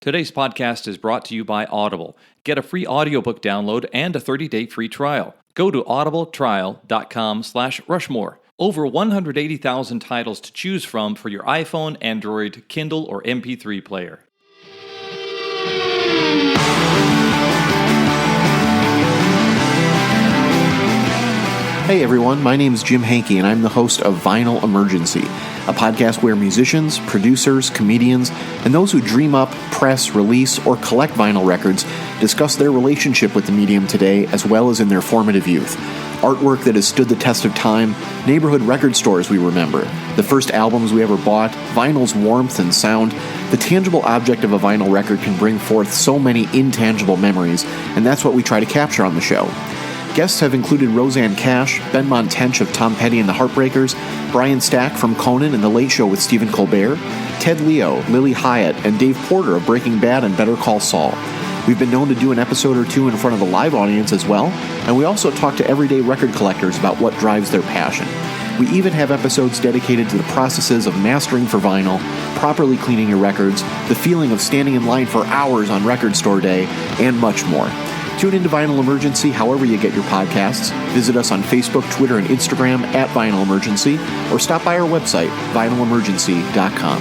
Today's podcast is brought to you by Audible. Get a free audiobook download and a 30-day free trial. Go to audibletrial.com/Rushmore. Over 180,000 titles to choose from for your iPhone, Android, Kindle, or MP3 player. Hey everyone, my name is Jim Hankey and I'm the host of Vinyl Emergency, a podcast where musicians, producers, comedians, and those who dream up, press, release, or collect vinyl records discuss their relationship with the medium today as well as in their formative youth. Artwork that has stood the test of time, neighborhood record stores we remember, the first albums we ever bought, vinyl's warmth and sound. The tangible object of a vinyl record can bring forth so many intangible memories, and that's what we try to capture on the show. Guests have included Roseanne Cash, Ben Montench of Tom Petty and the Heartbreakers, Brian Stack from Conan and The Late Show with Stephen Colbert, Ted Leo, Lily Hyatt, and Dave Porter of Breaking Bad and Better Call Saul. We've been known to do an episode or two in front of a live audience as well, and we also talk to everyday record collectors about what drives their passion. We even have episodes dedicated to the processes of mastering for vinyl, properly cleaning your records, the feeling of standing in line for hours on record store day, and much more. Tune into Vinyl Emergency however you get your podcasts. Visit us on Facebook, Twitter, and Instagram at Vinyl Emergency, or stop by our website, vinylemergency.com.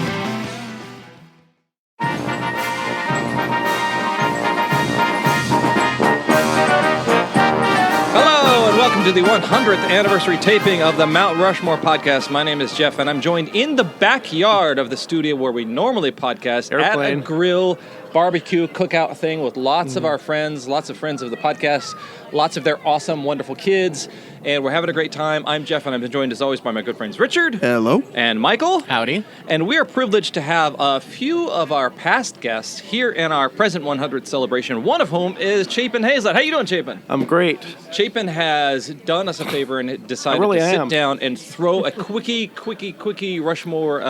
Hello, and welcome to the 100th anniversary taping of the Mount Rushmore podcast. My name is Jeff, and I'm joined in the backyard of the studio where we normally podcast at a grill barbecue cookout thing with lots of our friends, lots of friends of the podcast, lots of their awesome, wonderful kids, and we're having a great time. I'm Jeff, and I'm joined as always by my good friends Richard. Hello. And Michael. Howdy. And we are privileged to have a few of our past guests here in our present 100th celebration, one of whom is Chapin Hazlett. How you doing, Chapin? I'm great. Chapin has done us a favor and decided to sit down and throw a quickie Rushmore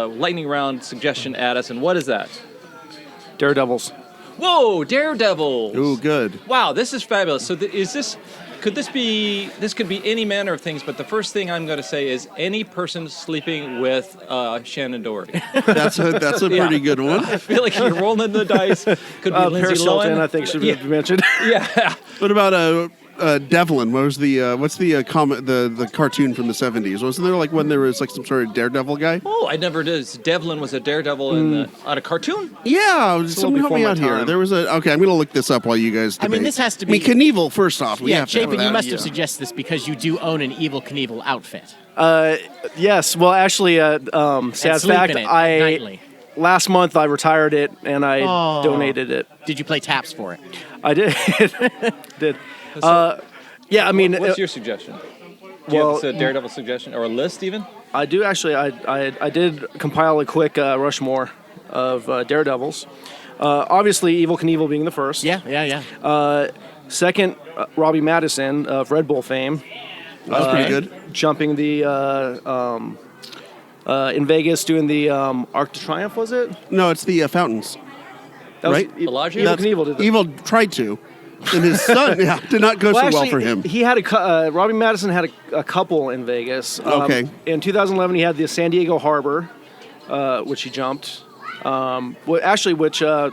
lightning round suggestion at us, and what is that? Daredevils. Whoa, Daredevils. Ooh, good. Wow, this is fabulous. So this could be any manner of things, but the first thing I'm going to say is any person sleeping with Shannon Doherty. That's a pretty good one. I feel like you're rolling the dice. Could be Lindsay Paris Hilton, Lohan. I think should be mentioned. Yeah. What about Devlin? What was the cartoon from the 70s? Wasn't there like when there was like some sort of Daredevil guy? Oh, I never did. Devlin was a Daredevil on a cartoon? Yeah, someone help me out here. There was okay, I'm going to look this up while you guys debate. I mean, this has to be... Knievel, first off. Yeah, Chapin, you must have suggested this because you do own an Evel Knievel outfit. Yes. Well, actually, sad fact, last month I retired it and I donated it. Did you play taps for it? I did. Did. Yeah, I mean... What's your suggestion? Do you have a Daredevil suggestion or a list even? I do actually. I did compile a quick Rushmore of Daredevils. Obviously, Evel Knievel being the first. Yeah. Second, Robbie Madison of Red Bull fame. That was pretty good. Jumping the... in Vegas, doing the Arc de Triomphe, was it? No, it's the fountains. Right? Evel Knievel did that. Evel tried to. And his son did not go well for him. He had Robbie Madison had a couple in Vegas. Okay. In 2011, he had the San Diego Harbor, which he jumped. Which I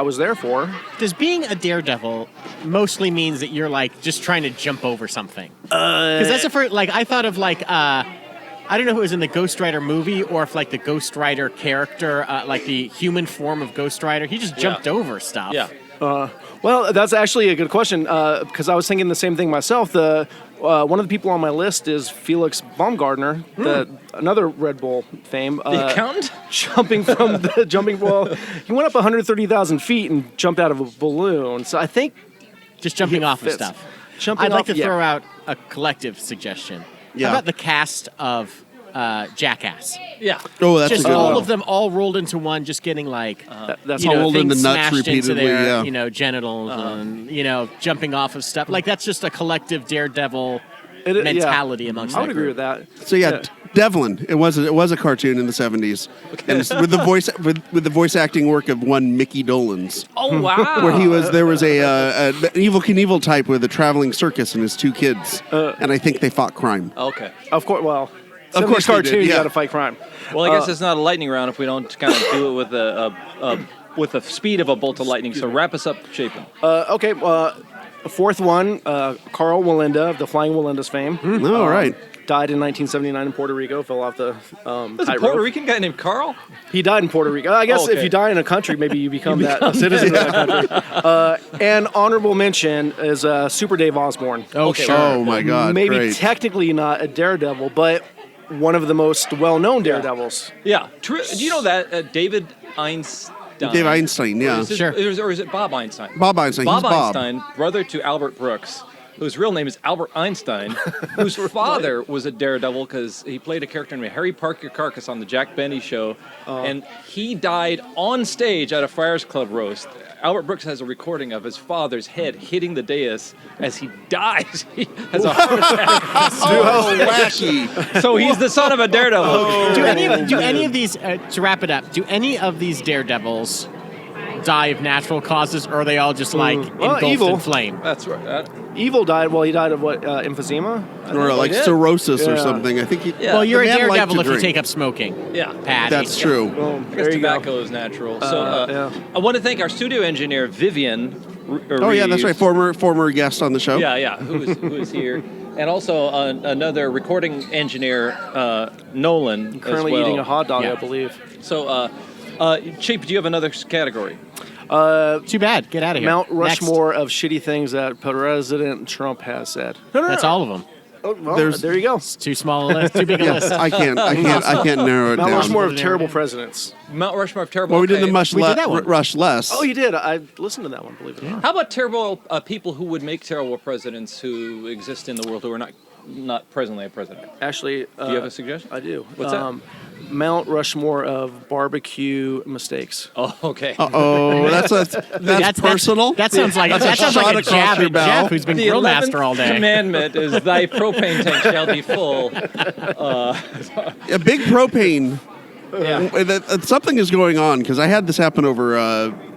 was there for. Does being a Daredevil mostly means that you're like just trying to jump over something? Because that's the first. Like I thought of like I don't know if it was in the Ghost Rider movie or if like the Ghost Rider character, like the human form of Ghost Rider, he just jumped over stuff. Yeah. Well, that's actually a good question because I was thinking the same thing myself. One of the people on my list is Felix Baumgartner, another Red Bull fame. The accountant? Well, he went up 130,000 feet and jumped out of a balloon. So I think just jumping off of stuff. I'd like to throw out a collective suggestion. Yeah. How about the cast of Jackass? Yeah. Oh, that's just a good all one. of them all rolled into one, just getting like that's how holding the things nuts smashed into repeatedly. their Yeah. genitals and jumping off of stuff. Like that's just a collective Daredevil mentality amongst. I would agree with that. So Devlin. It was a cartoon in the 70s, and with the voice acting work of one Mickey Dolenz. Oh wow! Where there was an Evel Knievel type with a traveling circus and his two kids, and I think they fought crime. Okay. Of course. Well, Of course they cartoon, did, you yeah. got to fight crime. Well, I guess it's not a lightning round if we don't kind of do it with a with the speed of a bolt of lightning. So wrap us up, Chapin. Okay. Fourth one, Carl Walenda of the Flying Walenda's fame. All right. Died in 1979 in Puerto Rico. Fell off the There's a Puerto tightrope. Rican guy named Carl? He died in Puerto Rico. I guess okay. if you die in a country, maybe you become a citizen of that country. And honorable mention is Super Dave Osborne. Oh, Okay. sure. Oh my God. Maybe great. technically not a daredevil, but one of the most well-known daredevils. Yeah. Do you know that David Einstein? Dave Einstein, yeah. Sure. Or is it Bob Einstein? Bob Einstein. Bob He's Bob. Einstein, brother to Albert Brooks, whose real name is Albert Einstein, whose father was a daredevil because he played a character named Harry Park Your Carcass on the Jack Benny show, and he died on stage at a Friars Club roast. Albert Brooks has a recording of his father's head hitting the dais as he dies. He has a heart attack. Oh, wacky. So he's the son of a daredevil. Do any of these, to wrap it up, do any of these daredevils die of natural causes, or are they all just like engulfed evil. in flame? That's right. Evil died. Well, he died of what? Emphysema. Or like did. cirrhosis or Yeah. something. I think he. Yeah. Well, you're a The man liked daredevil to if you drink. take up smoking. Yeah. Patty. That's true. Well, I guess there you tobacco go. is natural. So Yeah. I want to thank our studio engineer, Vivian. Oh yeah, that's right. Former guest on the show. Yeah, who is here. And also another recording engineer, Nolan, Currently as well. eating a hot dog, Yeah. I believe. So, Chip, do you have another category? Too bad. Get out of here. Mount Next. Rushmore of shitty things that President Trump has said. That's all of them. Oh, well, There's- there you go. It's too small a list. Too big a Yeah, list. I can't narrow it Mount down. Rushmore of terrible presidents. Mount Rushmore of terrible. Well, we did the okay. much We did that one. rush less. Oh, you did. I listened to that one. Believe it or not. How about terrible people who would make terrible presidents who exist in the world who are not presently a president? Actually, Do you have a suggestion? I do. What's that? Mount Rushmore of barbecue mistakes. Oh, okay. Oh, that's personal. That sounds like That's a that sounds shot like a across jab your at bow. Jeff, who's been The grill 11th master all day. commandment is thy propane tank shall be full. A big propane. Yeah. Something is going on because I had this happen over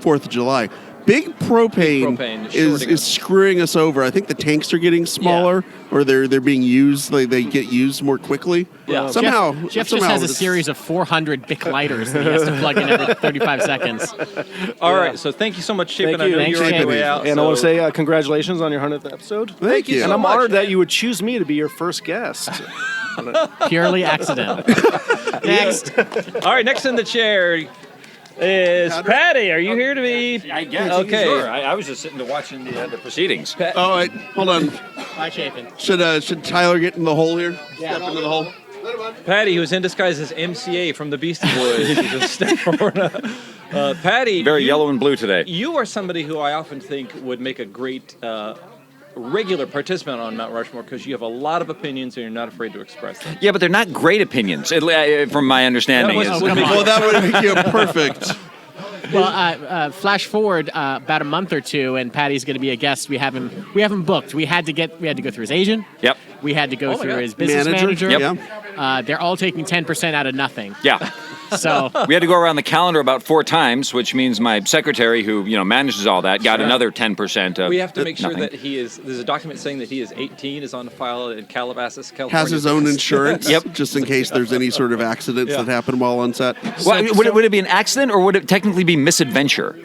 4th of July. Big propane, propane is is shorting us. screwing us over. I think the tanks are getting smaller, or they're being used. They get used more quickly. Yeah. Somehow, Jeff just somehow has a it's- series of 400 Bic lighters that he has to plug in every 35 seconds. All right. So thank you so much, Chip. Thank And I you. know Thanks, you're on your Chip. way out. And I so- want to say congratulations on your 100th episode. Thank you. And so I'm much. honored that you would choose me to be your first guest. Purely accidental. Next. All right, next in the chair is Patty. Are you here to be? I guess. Okay. Sure. I was just sitting to watching the proceedings. Oh, wait, hold on. Bye, Chapin. Should Tyler get in the hole here? Step into the hole. Patty, who's in disguise as MCA from the Beastie Boys. She just stepped forward. Patty. Very you- yellow and blue today. You are somebody who I often think would make a great regular participant on Mount Rushmore because you have a lot of opinions and you're not afraid to express them. Yeah, but they're not great opinions, from my understanding. That was- is- would be- Well, that would make you perfect. Well, flash forward about a month or two, and Patty's going to be a guest. We have him booked. We had to go through his agent. Yep. We had to go Oh my through God. his business manager. Yep. They're all taking 10% out of nothing. Yeah. So We had to go around the calendar about 4 times, which means my secretary, who manages all that, got another 10% of. We have to make sure nothing. that he is. There's a document saying that he is 18, is on file in Calabasas, California. Has his own insurance. Yep. Just in case there's any sort of accidents that happen while on set. Well, would it be an accident or would it technically be misadventure?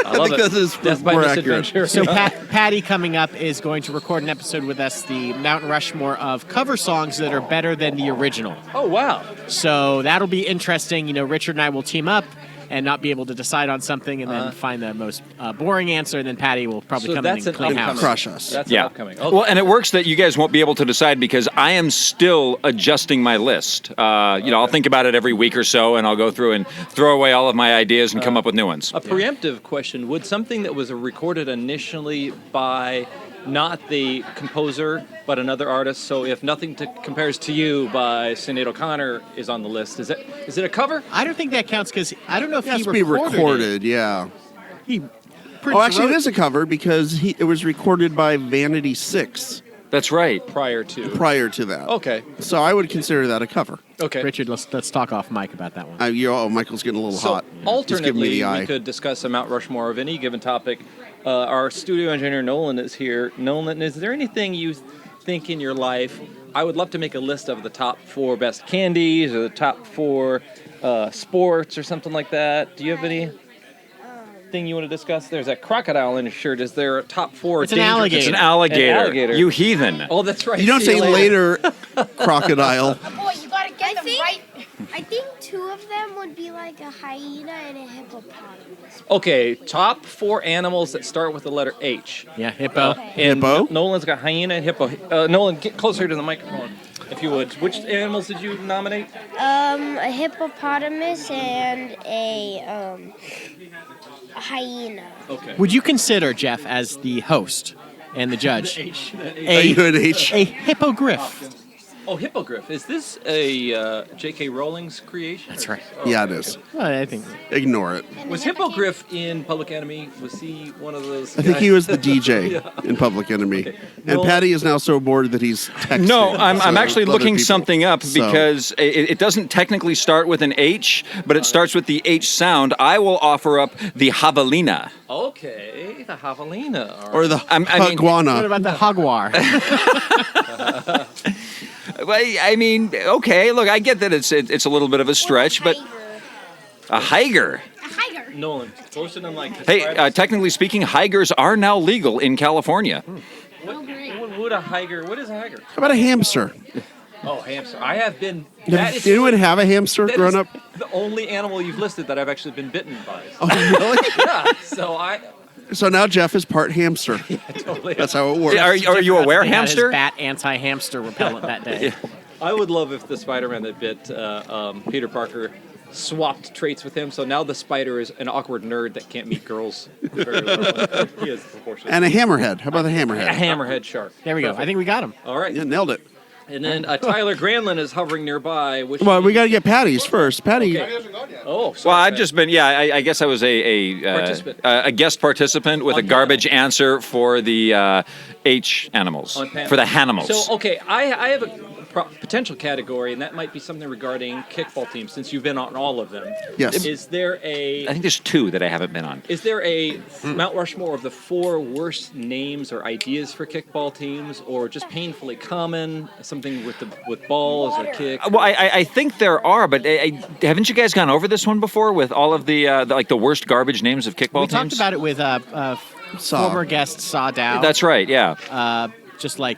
I love think it. that is Death by more misadventure. So Patty coming up is going to record an episode with us, the Mount Rushmore of cover songs that are better than the original. Oh wow! So that'll be interesting. Richard and I will team up and not be able to decide on something and then find the most boring answer, and then Patty will probably So come that's in and an clean upcoming. house. Crush us. That's Yeah. an upcoming. Oh, Well, and it works that you guys won't be able to decide because I am still adjusting my list. I'll think about it every week or so, and I'll go through and throw away all of my ideas and come up with new ones. a preemptive question: would something that was recorded initially by not the composer but another artist? So if Nothing Compares to You by Sinead O'Connor is on the list, is it a cover? I don't think that counts because I don't know if It has he to be recorded it. recorded, yeah. He Oh, actually, it is a cover because it was recorded by Vanity 6 That's right. Prior to. prior to that. Okay. So I would consider that a cover. Okay. Richard, let's talk off mic about that one. Michael's getting a little So hot. He's giving me alternately, the eye. we could discuss a Mount Rushmore of any given topic. Our studio engineer Nolan is here. Nolan, is there anything you think in your life? I would love to make a list of the top 4 best candies or the top 4 sports or something like that. Do you have any? thing you want to discuss? There's a crocodile in his shirt. Is there a top 4? It's an alligator. It's an alligator. You heathen. Oh, that's right. You don't See say later crocodile. Boy, you gotta get them right. I think 2 of them would be like a hyena and a hippopotamus. Okay, top 4 animals that start with the letter H. Yeah, hippo. And Hippo? Nolan's got hyena and hippo. Nolan, get closer to the microphone, if you would. Which animals did you nominate? A hippopotamus and a hyena. Okay. Would you consider Jeff as the host and the judge Are you an H? a hippogriff? Oh, hippogriff. Is this a J.K. Rowling's creation? That's right. Yeah, it is. Well, I think Ignore it. Was Hippogriff in Public Enemy? Was he one of those? I think guys? he was the DJ in Public Enemy. And Well- Patty is now so bored that he's texting. No, I'm actually other looking people. something up So- because it doesn't technically start with an H, but it starts with the H sound. I will offer up the javelina. Okay, the javelina. All right. Or the I mean- what iguana. about the jaguar? Well, I mean, okay, look, I get that it's a little bit of a stretch, but a higer. Nolan, close to them like. Hey, technically speaking, higers are now legal in California. What would a higer? What is a higer? How about a hamster? Oh, hamster. I have been. That is, Did anyone have a hamster that growing is up? the only animal you've listed that I've actually been bitten by. Oh, really? Yeah. So I So now Jeff is part hamster. totally. That's how it works. Are you aware, He had his hamster? bat anti-hamster repellent that day. I would love if the Spider-Man that bit Peter Parker swapped traits with him. So now the spider is an awkward nerd that can't meet girls very well. He is proportionate. And a hammerhead. How about a A hammerhead? hammerhead shark. There we go. I think we got him. All right. Yeah, nailed it. And then Tyler Granlin is hovering nearby. Which Well, we got to get Patty's first. Patty. Oh, sorry. Well, I've just been, I guess I was Participant. a guest participant with a garbage answer for the H animals, On panel. for the Hanimals. So, okay, I have a potential category, and that might be something regarding kickball teams, since you've been on all of them. Yes. Is there I a think there's 2 that I haven't been on. Mount Rushmore of the 4 worst names or ideas for kickball teams, or just painfully common, something with balls or kick? Well, I think there are, but haven't you guys gone over this one before with all of the worst garbage names of kickball We teams? talked about it with former guest Saw Dow. That's right, yeah. Just like,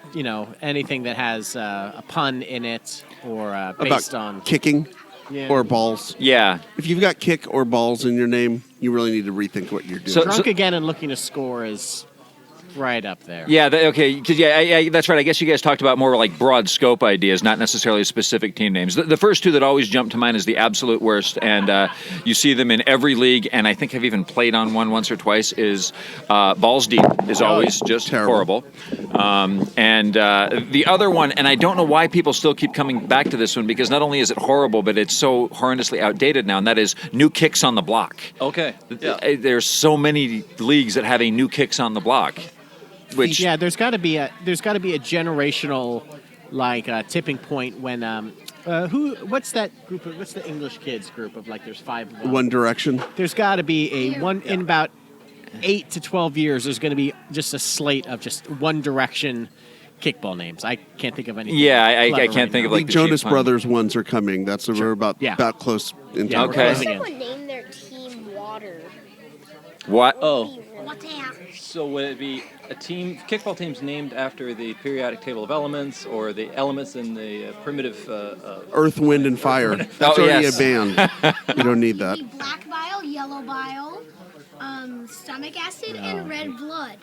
anything that has a pun in it or based About on... kicking Yeah. or balls. Yeah. If you've got kick or balls in your name, you really need to rethink what you're doing. So- Drunk again and looking to score is right up there. Yeah, okay, 'cause, that's right. I guess you guys talked about more like broad scope ideas, not necessarily specific team names. The first 2 that always jump to mind is the absolute worst, and you see them in every league, and I think I've even played on one once or twice, is Balls Deep is always just Terrible. horrible. And the other one, and I don't know why people still keep coming back to this one, because not only is it horrible, but it's so horrendously outdated now, and that is New Kicks on the Block. Okay. Yeah. There's so many leagues that have a New Kicks on the Block. Which Yeah, there's got to be a generational tipping point when what's that group of, what's the English kids group of there's 5 of them? One Direction. There's got to be in about 8 to 12 years. There's going to be just a slate of just One Direction kickball names. I can't think of any. Yeah, I can't think of The like the Jonas cheap pun. Brothers ones are coming. That's we're about close in Yeah, time. we're Okay. closing in. Someone named their team Water. What? Oh, Water. so would it be a kickball team's named after the periodic table of elements, or the elements in the primitive? Earth, Wind, and Fire. That's Oh, already yes. a band. You don't need that. Black bile, yellow bile, stomach acid, and red blood.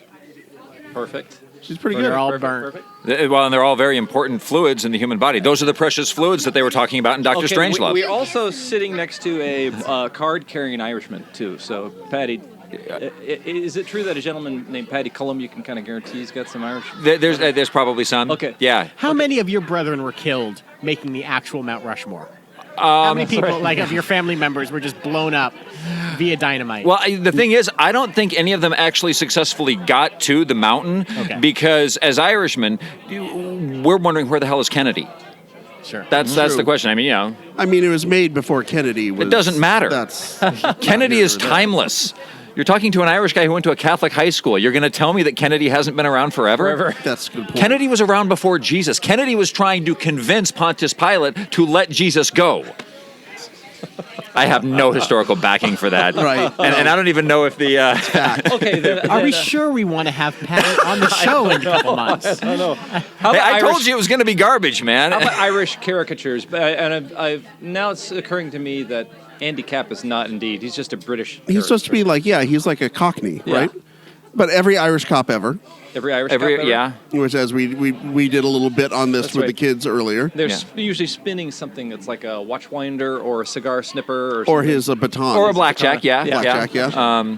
Perfect. She's pretty They're good. all Perfect. burnt. Perfect. Well, and they're all very important fluids in the human body. Those are the precious fluids that they were talking about in Dr. Strangelove. We're also sitting next to a card-carrying Irishman too. So, Patty, is it true that a gentleman named Paddy Cullum, you can kind of guarantee he's got some Irish? There's probably some. Okay. Yeah. How many of your brethren were killed making the actual Mount Rushmore? How many people, of your family members, were just blown up via dynamite? Well, the thing is, I don't think any of them actually successfully got to the mountain because, as Irishmen, we're wondering where the hell is Kennedy. Sure. That's the question. I mean, I mean, it was made before Kennedy was. it doesn't matter. That's Kennedy is timeless. You're talking to an Irish guy who went to a Catholic high school. You're going to tell me that Kennedy hasn't been around forever? That's a good point. Kennedy was around before Jesus. Kennedy was trying to convince Pontius Pilate to let Jesus go. I have no historical backing for that. Right. And I don't even know if the... Okay. Are we sure we want to have Patty on the show in a couple months? I don't know. How Hey, about I told Irish- you it was going to be garbage, man. How about Irish caricatures? Now it's occurring to me that Andy Capp is not indeed. He's just a British. He's supposed to be like, he's like a Cockney, Yeah. right? But every Irish cop ever, every Irish. cop ever? yeah. which as we did a little bit on this That's with right. the kids earlier, They're usually spinning something that's like a watchwinder or a cigar snipper or something. his baton, Or a blackjack, yeah. blackjack, yeah.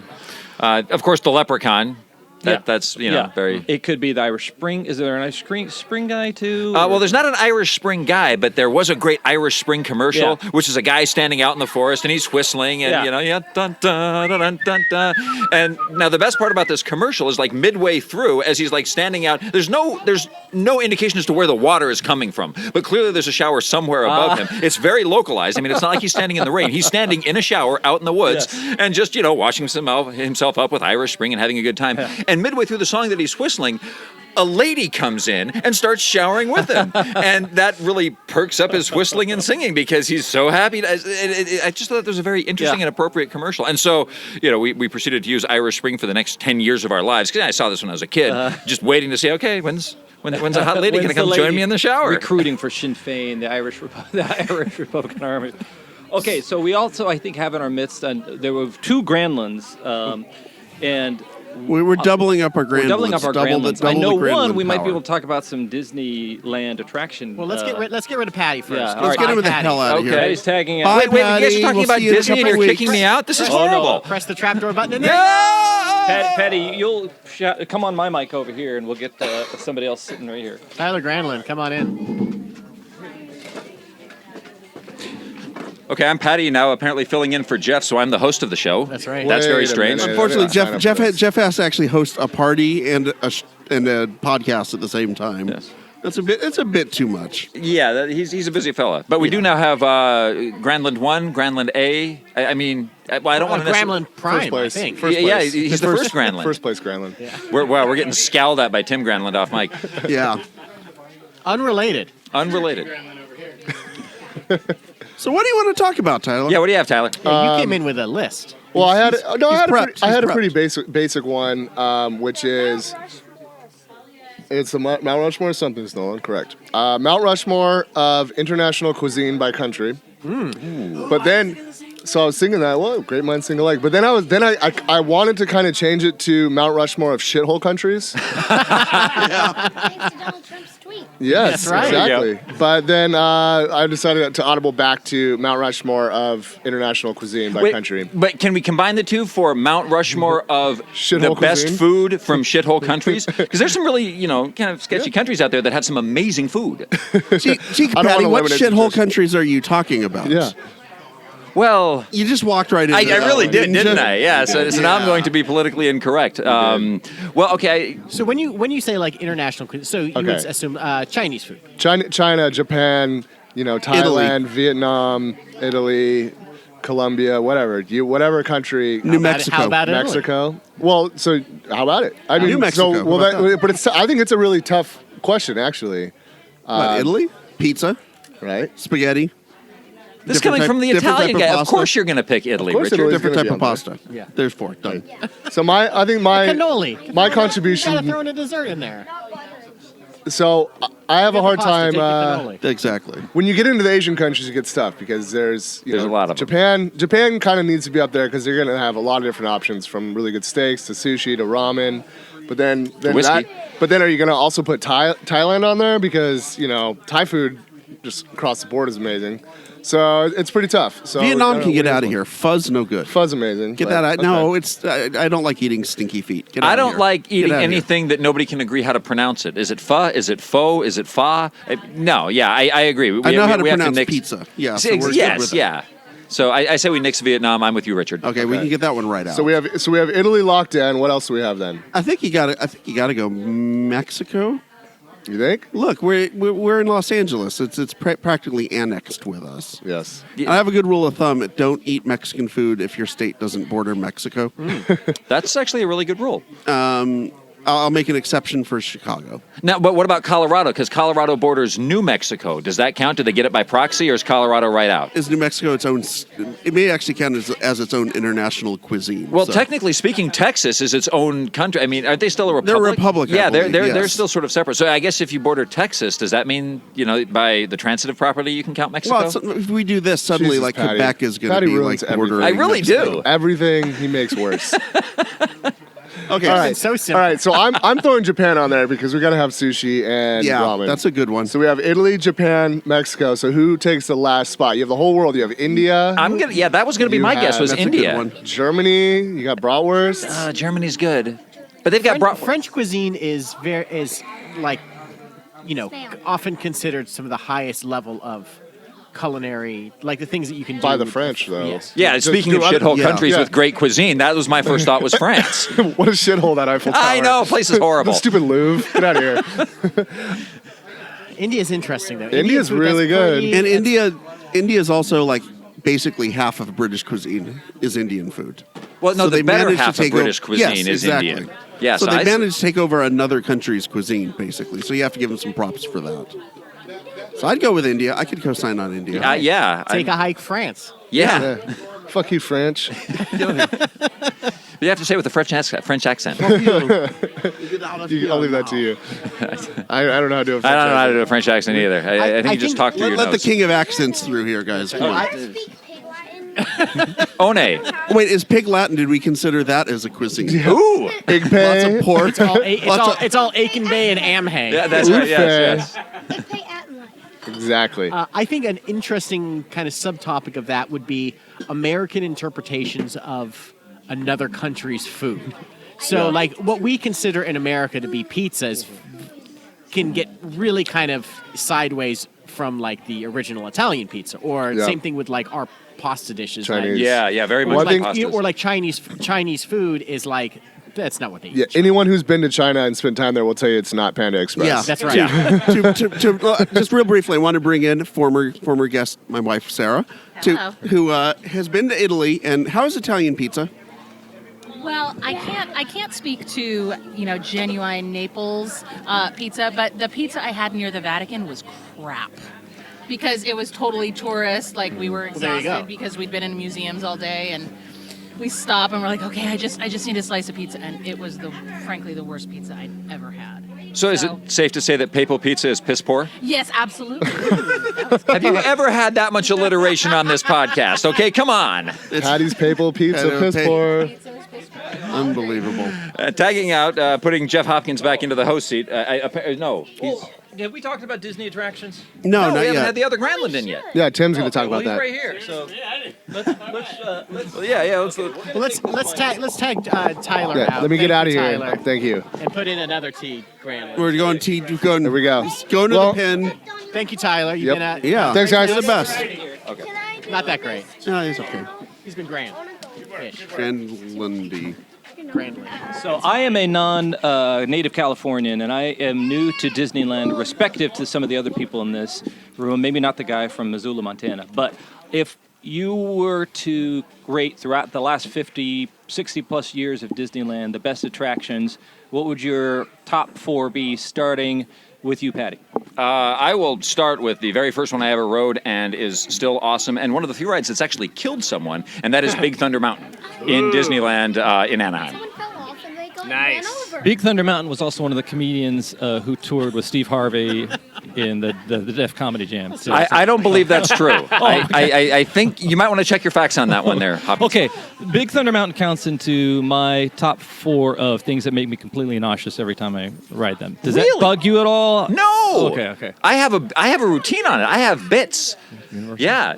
Of course, the leprechaun. That's very. It could be the Irish Spring. Is there an Irish Spring guy too? Well, there's not an Irish Spring guy, but there was a great Irish Spring commercial, which is a guy standing out in the forest and he's whistling and dun dun dun dun dun dun. And now the best part about this commercial is like midway through, as he's like standing out, there's no indication as to where the water is coming from, but clearly there's a shower somewhere above him. It's very localized. I mean, it's not like he's standing in the rain. He's standing in a shower out in the woods and just washing himself up with Irish Spring and having a good time. And midway through the song that he's whistling, a lady comes in and starts showering with him. And that really perks up his whistling and singing because he's so happy. I just thought that was a very interesting and appropriate commercial. And so, we proceeded to use Irish Spring for the next 10 years of our lives. Because I saw this when I was a kid, just waiting to say, okay, when's a hot lady going to come join me in the shower? Recruiting for Sinn Féin, the Irish Republican Army. Okay, so we also, I think, have in our midst, there were 2 Granlands, and... We're doubling up our Grandlands. We're doubling up our Granlands. I know Grandland we might be power. able to talk about some Disneyland attraction. Well, let's get rid of Patty first. Yeah, Let's get him the hell out of here. Patty's tagging Bye, out. Wait, you guys Patty. are talking We'll about see you in a Disney and couple you're weeks. kicking me out? This is Oh, no. horrible. Press the trapdoor button in there. Patty, you'll come on my mic over here, and we'll get somebody else sitting right here. Tyler Granlund, come on in. Okay, I'm Patty now, apparently filling in for Jeff, so I'm the host of the show. That's right. That's very Wait a strange. minute. Unfortunately, Yeah, Jeff has to actually host a party and a podcast at the same time. Yes. It's a bit too much. Yeah, he's a busy fella. But we do now have Grandland 1, Grandland A. I don't want to Granlund Prime, First place. I think. First place. Yeah, he's the first Granland. First place Granland. Yeah. We're getting scowled at by Tim Granland off mic. Yeah. Unrelated. Unrelated. So what do you want to talk about, Tyler? Yeah, what do you have, Tyler? Yeah, you came in with a list. Well, I had prepped. I had a He's pretty basic one, which is it's the Mount Rushmore something's Nolan, correct? Mount Rushmore of international cuisine by country. But then, so I was thinking that, well, great minds think alike. But then I wanted to kind of change it to Mount Rushmore of shithole countries. Thanks to Donald Trump's tweet. Yes, That's right. exactly. But then I decided to audible back to Mount Rushmore of international cuisine by country. But can we combine the two for Mount Rushmore of Shithole the best cuisine? food from shithole countries? Because there's some really, kind of sketchy countries out there that have some amazing food. Gee, I don't Patty, wanna what limit it to shithole just- countries are you talking about? Yeah. Well, You just walked right into I that really one, did, didn't you? I? Yeah. So now I'm Yeah. going to be politically incorrect. Well, okay. So when you say like international cuisine, so you would Okay. assume Chinese food. China, Japan, Thailand, Vietnam, Italy, Colombia, whatever country. New Mexico. How about Italy? Mexico. Well, so how about it? I mean, New Mexico. So, well, How about but I think it's a really tough question, actually. What, Italy? Pizza? Right? Spaghetti? This is Different coming type- from the different Italian type of guy. Of pasta? course you're going to pick Italy, Of course Richard. Italy's Different gonna type be of on pasta. Yeah. There's 4. Done. So I think my Cannoli. my You contribution. gotta throw in a dessert in there. So I have a hard Pasta, time. take the cannoli. Exactly. When you get into the Asian countries, it gets tough because there's There's a lot of them. Japan kind of needs to be up there because they're going to have a lot of different options from really good steaks to sushi to ramen. But then whiskey. are you going to also put Thailand on there because Thai food just across the board is amazing. So it's pretty tough. So Vietnam I don't can know, get what out do of you here. Fuzz no good. want? Fuzz amazing. Get but- that out. okay. No, it's I don't like eating stinky feet. Get out I of don't here. like Get eating out of here. anything that nobody can agree how to pronounce it. Is it pho? Is it faux? Is it fa? No, yeah, I agree. I know how to we have pronounce nix- pizza. Yeah, so we're good yes, with it. yeah. So I say we nix Vietnam. I'm with you, Richard. Okay, we can get that one right out. So we have Italy locked in. What else do we have then? I think you got to go Mexico. You think? Look, we're in Los Angeles. It's practically annexed with us. Yes. I have a good rule of thumb: don't eat Mexican food if your state doesn't border Mexico. That's actually a really good rule. I'll make an exception for Chicago. Now, but what about Colorado? Because Colorado borders New Mexico. Does that count? Do they get it by proxy, or is Colorado right out? Is New Mexico its own? It may actually count as its own international cuisine. Well, technically speaking, Texas is its own country. I mean, aren't they still a republic? They're a republic. Yeah, I believe, they're yes. still sort of separate. So I guess if you border Texas, does that mean by the transitive property you can count Mexico? Well, if we do this suddenly, Jesus, like Patty. Quebec is going to Patty be ruins like bordering. I really Mexico. do. Everything he makes worse. Okay, All so- right. so simple. All right, so I'm throwing Japan on there because we got to have sushi and yeah, ramen. that's a good one. So we have Italy, Japan, Mexico. So who takes the last spot? You have the whole world. You have India, that was gonna be You my guess. have- Was that's a good India? one. Germany. You got bratwurst. Germany's good, but they've got French cuisine is like, often considered some of the highest level of culinary, like the things that you can do By the French, though. Yes. Yeah, Just speaking of do other- shithole yeah. countries Yeah. with great cuisine, that was my first thought was France. What a shithole that Eiffel Tower. I know, place is horrible. The stupid Louvre. Get out of here. India's interesting though. India's food, really that's good. pretty- And that's- India is also like basically half of British cuisine is Indian food. Well, no, So the they better managed to half of take British over- cuisine yes, is exactly. Indian. Yeah, so so they I- managed to take over another country's cuisine, basically. So you have to give them some props for that. So I'd go with India. I could co-sign on India. yeah. Take a hike, France. Yeah. Yeah. Fuck you, French. You have to say it with a French accent. I'll leave that to you. I don't know how to do a French I don't know how to accent. do a French accent either. I think you just talk through your Let the nose. king of accents through here, guys. Come on. I speak Pig Latin. One. Wait, is Pig Latin? Did we consider that as a cuisine? Ooh. Big Lots pay. of pork. It's all Aiken Bay and Amhay. Yeah, that's right. Yes, Oof, yes. I pay at life. Exactly. I think an interesting kind of subtopic of that would be American interpretations of another country's food. So, like, what we consider in America to be pizzas can get really kind of sideways from, like, the original Italian pizza. Or Yeah. same thing with, like, our pasta dishes. Chinese. Like, Yeah, very much Well, I like think- pastas. or, like, Chinese food is, like, that's not what they eat. Yeah, anyone who's been to China and spent time there will tell you it's not Panda Express. Yeah, That's right. Just real briefly, I want to bring in former guest, my wife Sarah, who has been to Italy. And how is Italian pizza? Well, I can't speak to genuine Naples pizza, but the pizza I had near the Vatican was crap because it was totally tourist. Like we were there you go. exhausted because we'd been in museums all day, and we stop and we're like, okay, I just need a slice of pizza, and it was frankly the worst pizza I'd ever had. So is it safe to say that papal pizza is piss poor? Yes, absolutely. Have you ever had that much alliteration on this podcast? Okay, come on. Patty's Papal Pizza, piss poor. Unbelievable. Tagging out, putting Jeff Hopkins back into the host seat. No. Have we talked about Disney attractions? No, we not haven't yet. had the other Grandland in yet. Yeah, Tim's going to talk Well, about he's that. right here. So let's Well, yeah. Let's Well, let's tag Tyler Yeah, out. let me get Thank out of you, here. Tyler. Thank you. And put in another T, Grant. We're going going. There we go. Going to Well- the pin. Thank you, Tyler. You've Yep. been at Yeah. Thanks, guys. You're the best. Can I do not that great. No, it's okay. He's been grand. Ish. Grandlandy. Grandly. So I am a non-native Californian, and I am new to Disneyland, respective to some of the other people in this room. Maybe not the guy from Missoula, Montana. But if you were to rate throughout the last 50, 60-plus years of Disneyland the best attractions, what would your top 4 be, starting with you, Patty? I will start with the very first one I ever rode and is still awesome, and one of the few rides that's actually killed someone, and that is Big Thunder Mountain in Disneyland in Anaheim. Someone fell off and they got Nice. ran over. Big Thunder Mountain was also one of the comedians who toured with Steve Harvey in the Def Comedy Jam. too. I don't believe that's true. I think you might want to check your facts on that one there, Hopkins. Okay, Big Thunder Mountain counts into my top 4 of things that make me completely nauseous every time I ride them. Does that Really? bug you at all? No. Okay. I have a routine on it. I have bits. Yeah.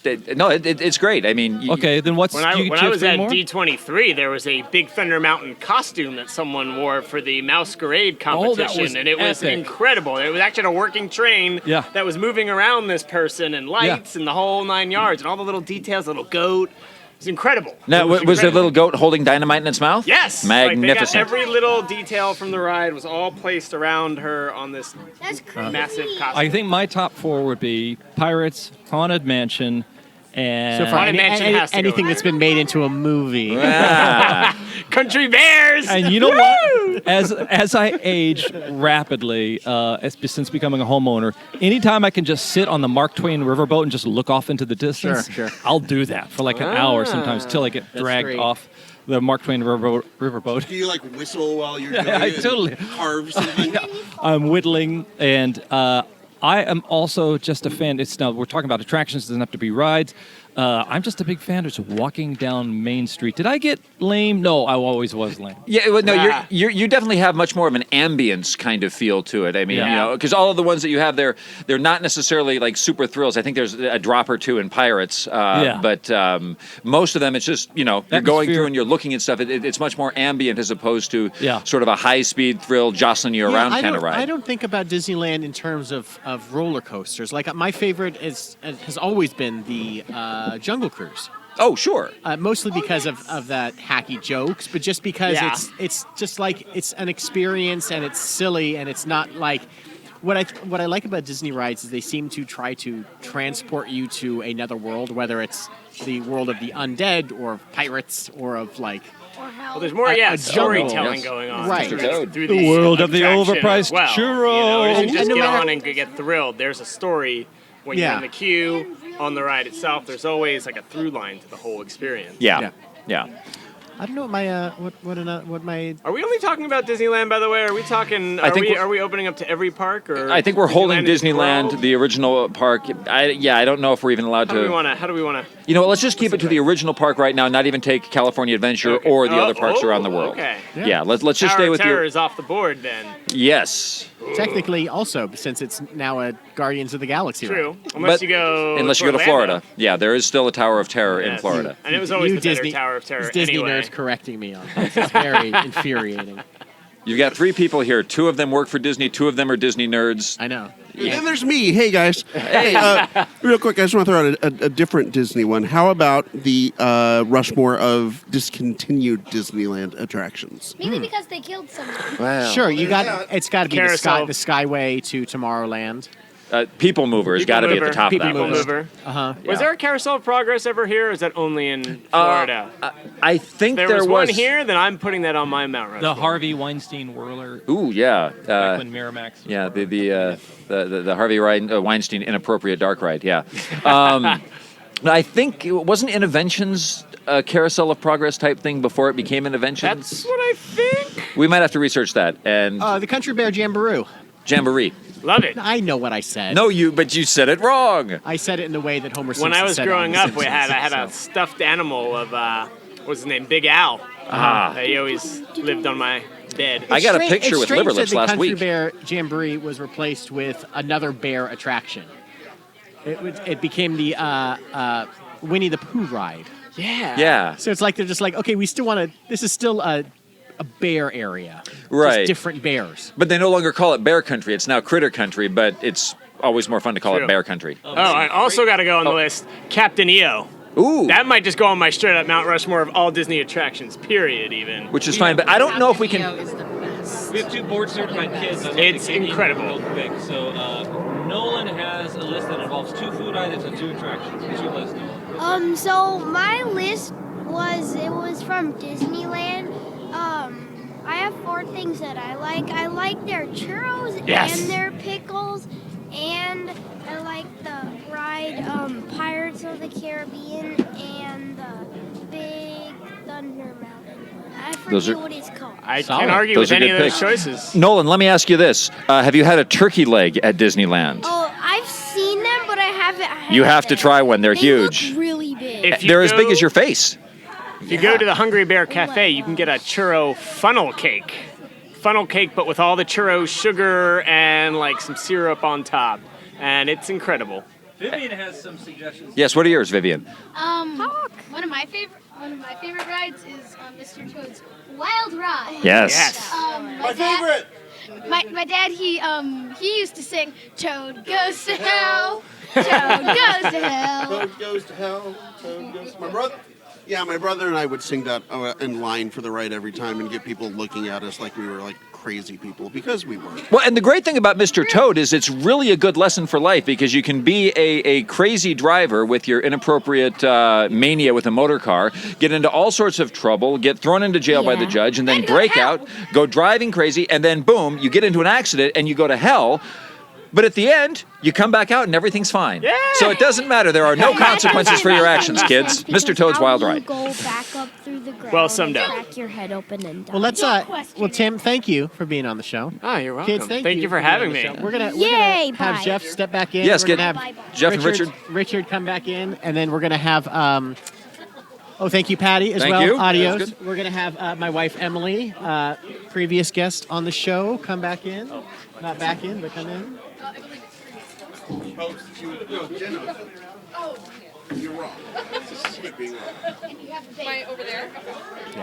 It's great. I mean. Okay, then what's When I do you when have I was three at more? D23, there was a Big Thunder Mountain costume that someone wore for the Masquerade competition, was and it was epic. incredible. It was actually a working train Yeah. that was moving around this person, and lights and the whole 9 yards, and all the little details, little goat. It was incredible. Now, It was there a incredible. little goat holding dynamite in its mouth? Yes, Magnificent. Like every little detail from the ride was all placed around her on this That's crazy. massive costume. I think my top 4 would be Pirates, Haunted Mansion, So far, Haunted Mansion has to go anything in that's been made into a movie. Country Bears. And you know what? As I age rapidly, since becoming a homeowner, anytime I can just sit on the Mark Twain riverboat and just look off into the distance, Sure. I'll do that for like an hour sometimes till I get dragged great. off the Mark Twain riverboat. Do you like whistle while you're doing I it? totally Carve something? I'm whittling, and I am also just a fan. We're talking about attractions; it doesn't have to be rides. I'm just a big fan of just walking down Main Street. Did I get lame? No, I always was lame. Yeah, well, no, you definitely have much more of an ambience kind of feel to it. I mean, because all of the ones that you have there, they're not necessarily like super thrills. I think there's a drop or two in Pirates, but most of them, it's just you're going through and you're looking at stuff. It's much more ambient as opposed to sort of a high-speed thrill jostling you around kind of ride. I don't think about Disneyland in terms of roller coasters. Like my favorite has always been the Jungle Cruise. Oh, sure. Mostly because of that hacky jokes, but just because it's just like it's an experience and it's silly and it's not like what I like about Disney rides is they seem to try to transport you to another world, whether it's the world of the undead or of pirates or of like. Well, there's more, storytelling going on. Right. Through The these world of the attraction overpriced as well. churro. It isn't just no get matter- on and get thrilled. There's a story when you're in the queue, on the ride itself. There's always like a through line to the whole experience. Yeah. I don't know what my what my. Are we only talking about Disneyland, by the way? Are we talking? Are we opening up to every park? Or I think we're holding is Disneyland, World? the original park. I don't know if we're even allowed How to. do we want to? You know what? Let's just keep it to the original park right now. Not even take California Adventure or the other parks around the world. Okay. Yeah. Let's just Tower stay of with Terror your. is off the board then. Yes. Technically, also since it's now a Guardians of the Galaxy. True. Ride. Unless you go to Florida. Orlando. Yeah, there is still a Tower of Terror in Florida. And it was always You the better Disney, Tower of Terror Disney anyway. nerds correcting me on this. It's very infuriating. You've got 3 people here. 2 of them work for Disney. 2 of them are Disney nerds. I know. And then there's me. Hey, guys. Hey, real quick, I just want to throw out a different Disney one. How about the Rushmore of discontinued Disneyland attractions? Maybe because they killed someone. Wow. Sure, it's got to be the Carousel. Skyway to Tomorrowland. People Mover has got to be at the top of that People list. Mover. Uh-huh. Was there a Carousel of Progress ever here, or is that only in Florida? I think there there was one here, then I'm putting that on my Mount Rushmore. The Harvey Weinstein whirler. Ooh, yeah. Back when Miramax. Yeah, the Harvey Weinstein inappropriate dark ride. Yeah. I think it wasn't Interventions a Carousel of Progress type thing before it became Interventions. That's what I think. We might have to research that. And The Country Bear Jamboree. Jamboree. Love it. I know what I said. No, but you said it wrong. I said it in the way that Homer Simpson When I was said growing it on up, The I had Simpsons, a stuffed animal of what's his name, Big Al. He always lived on my bed. I got a Strange- picture it's with strange liver that lips the last Country week. Bear Jamboree was replaced with another bear attraction. It became the Winnie the Pooh ride. Yeah. Yeah. So it's like they're just like, okay, we still want to. This is still a bear area, Right. Just different bears. But they no longer call it Bear Country. It's now Critter Country, but it's always more fun to call True. it Bear Country. Oh, I also got to go on the list. Captain EO. Ooh. That might just go on my straight up Mount Rushmore of all Disney attractions, period, even. Which is fine, but I don't know if we can. Is the best. We have 2 board certified kids. It's incredible. Real quick. So Nolan has a list that involves 2 food items and 2 attractions. What's your list, Nolan? So my list was from Disneyland. I have 4 things that I like. I like their churros Yes. and their pickles, and I like the ride Pirates of the Caribbean and the Big Thunder Mountain. I forget what it's called. I Solid. can't argue Those with are any of good those picks. choices. Nolan, let me ask you this: have you had a turkey leg at Disneyland? Oh, I've seen them, but I haven't had You have to them. try one. They're They huge. Look really big. If you They're as big go- as your face. If you go to the Hungry Bear Cafe, you can get a churro funnel cake. Funnel cake, but with all the churro sugar and like some syrup on top. And it's incredible. Vivian has some suggestions. Yes. What are yours, Vivian? One of my favorite rides is Mr. Toad's Wild Ride. Yes. My favorite. My dad he used to sing Toad goes to hell, Toad goes to hell. Toad goes to hell. Toad goes to my brother. Yeah, my brother and I would sing that in line for the ride every time and get people looking at us like we were like crazy people, because we were. Well, and the great thing about Mr. Toad is it's really a good lesson for life, because you can be a crazy driver with your inappropriate mania with a motor car, get into all sorts of trouble, get thrown into jail by the judge, and then break out, go driving crazy, and then boom, you get into an accident and you go to hell. But at the end, you come back out and everything's fine. Yeah. So it doesn't matter. There are no consequences for your actions, kids. Mr. Toad's Wild Ride. Go back up through the ground. Well summed up. Crack your head open and die. Well, let's. Well, Tim, thank you for being on the show. Oh, you're welcome. Kids, thank you for having me. We're gonna Yay, have bye. Jeff step back in. Yes, we're get gonna have Jeff and Richard. Richard come back in, and then we're gonna have. Oh, thank you, Patty, as Thank well. you. Adios. That's good. We're gonna have my wife Emily, previous guest on the show, come back in. Not back in, but come in. You're wrong. over there?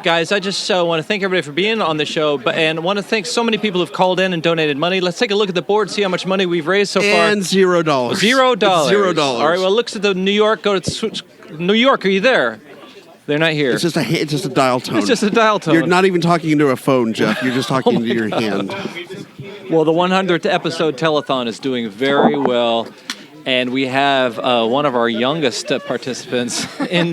Guys, I just want to thank everybody for being on the show, and want to thank so many people who've called in and donated money. Let's take a look at the board, see how much money we've raised so far. And $0. $0. $0. All right, well, looks at the New York. Go to New York. Are you there? They're not here. It's just a dial tone. It's just a dial tone. You're not even talking into a phone, Jeff. You're just talking into your hand. Well, the 100th episode telethon is doing very well, and we have one of our youngest participants in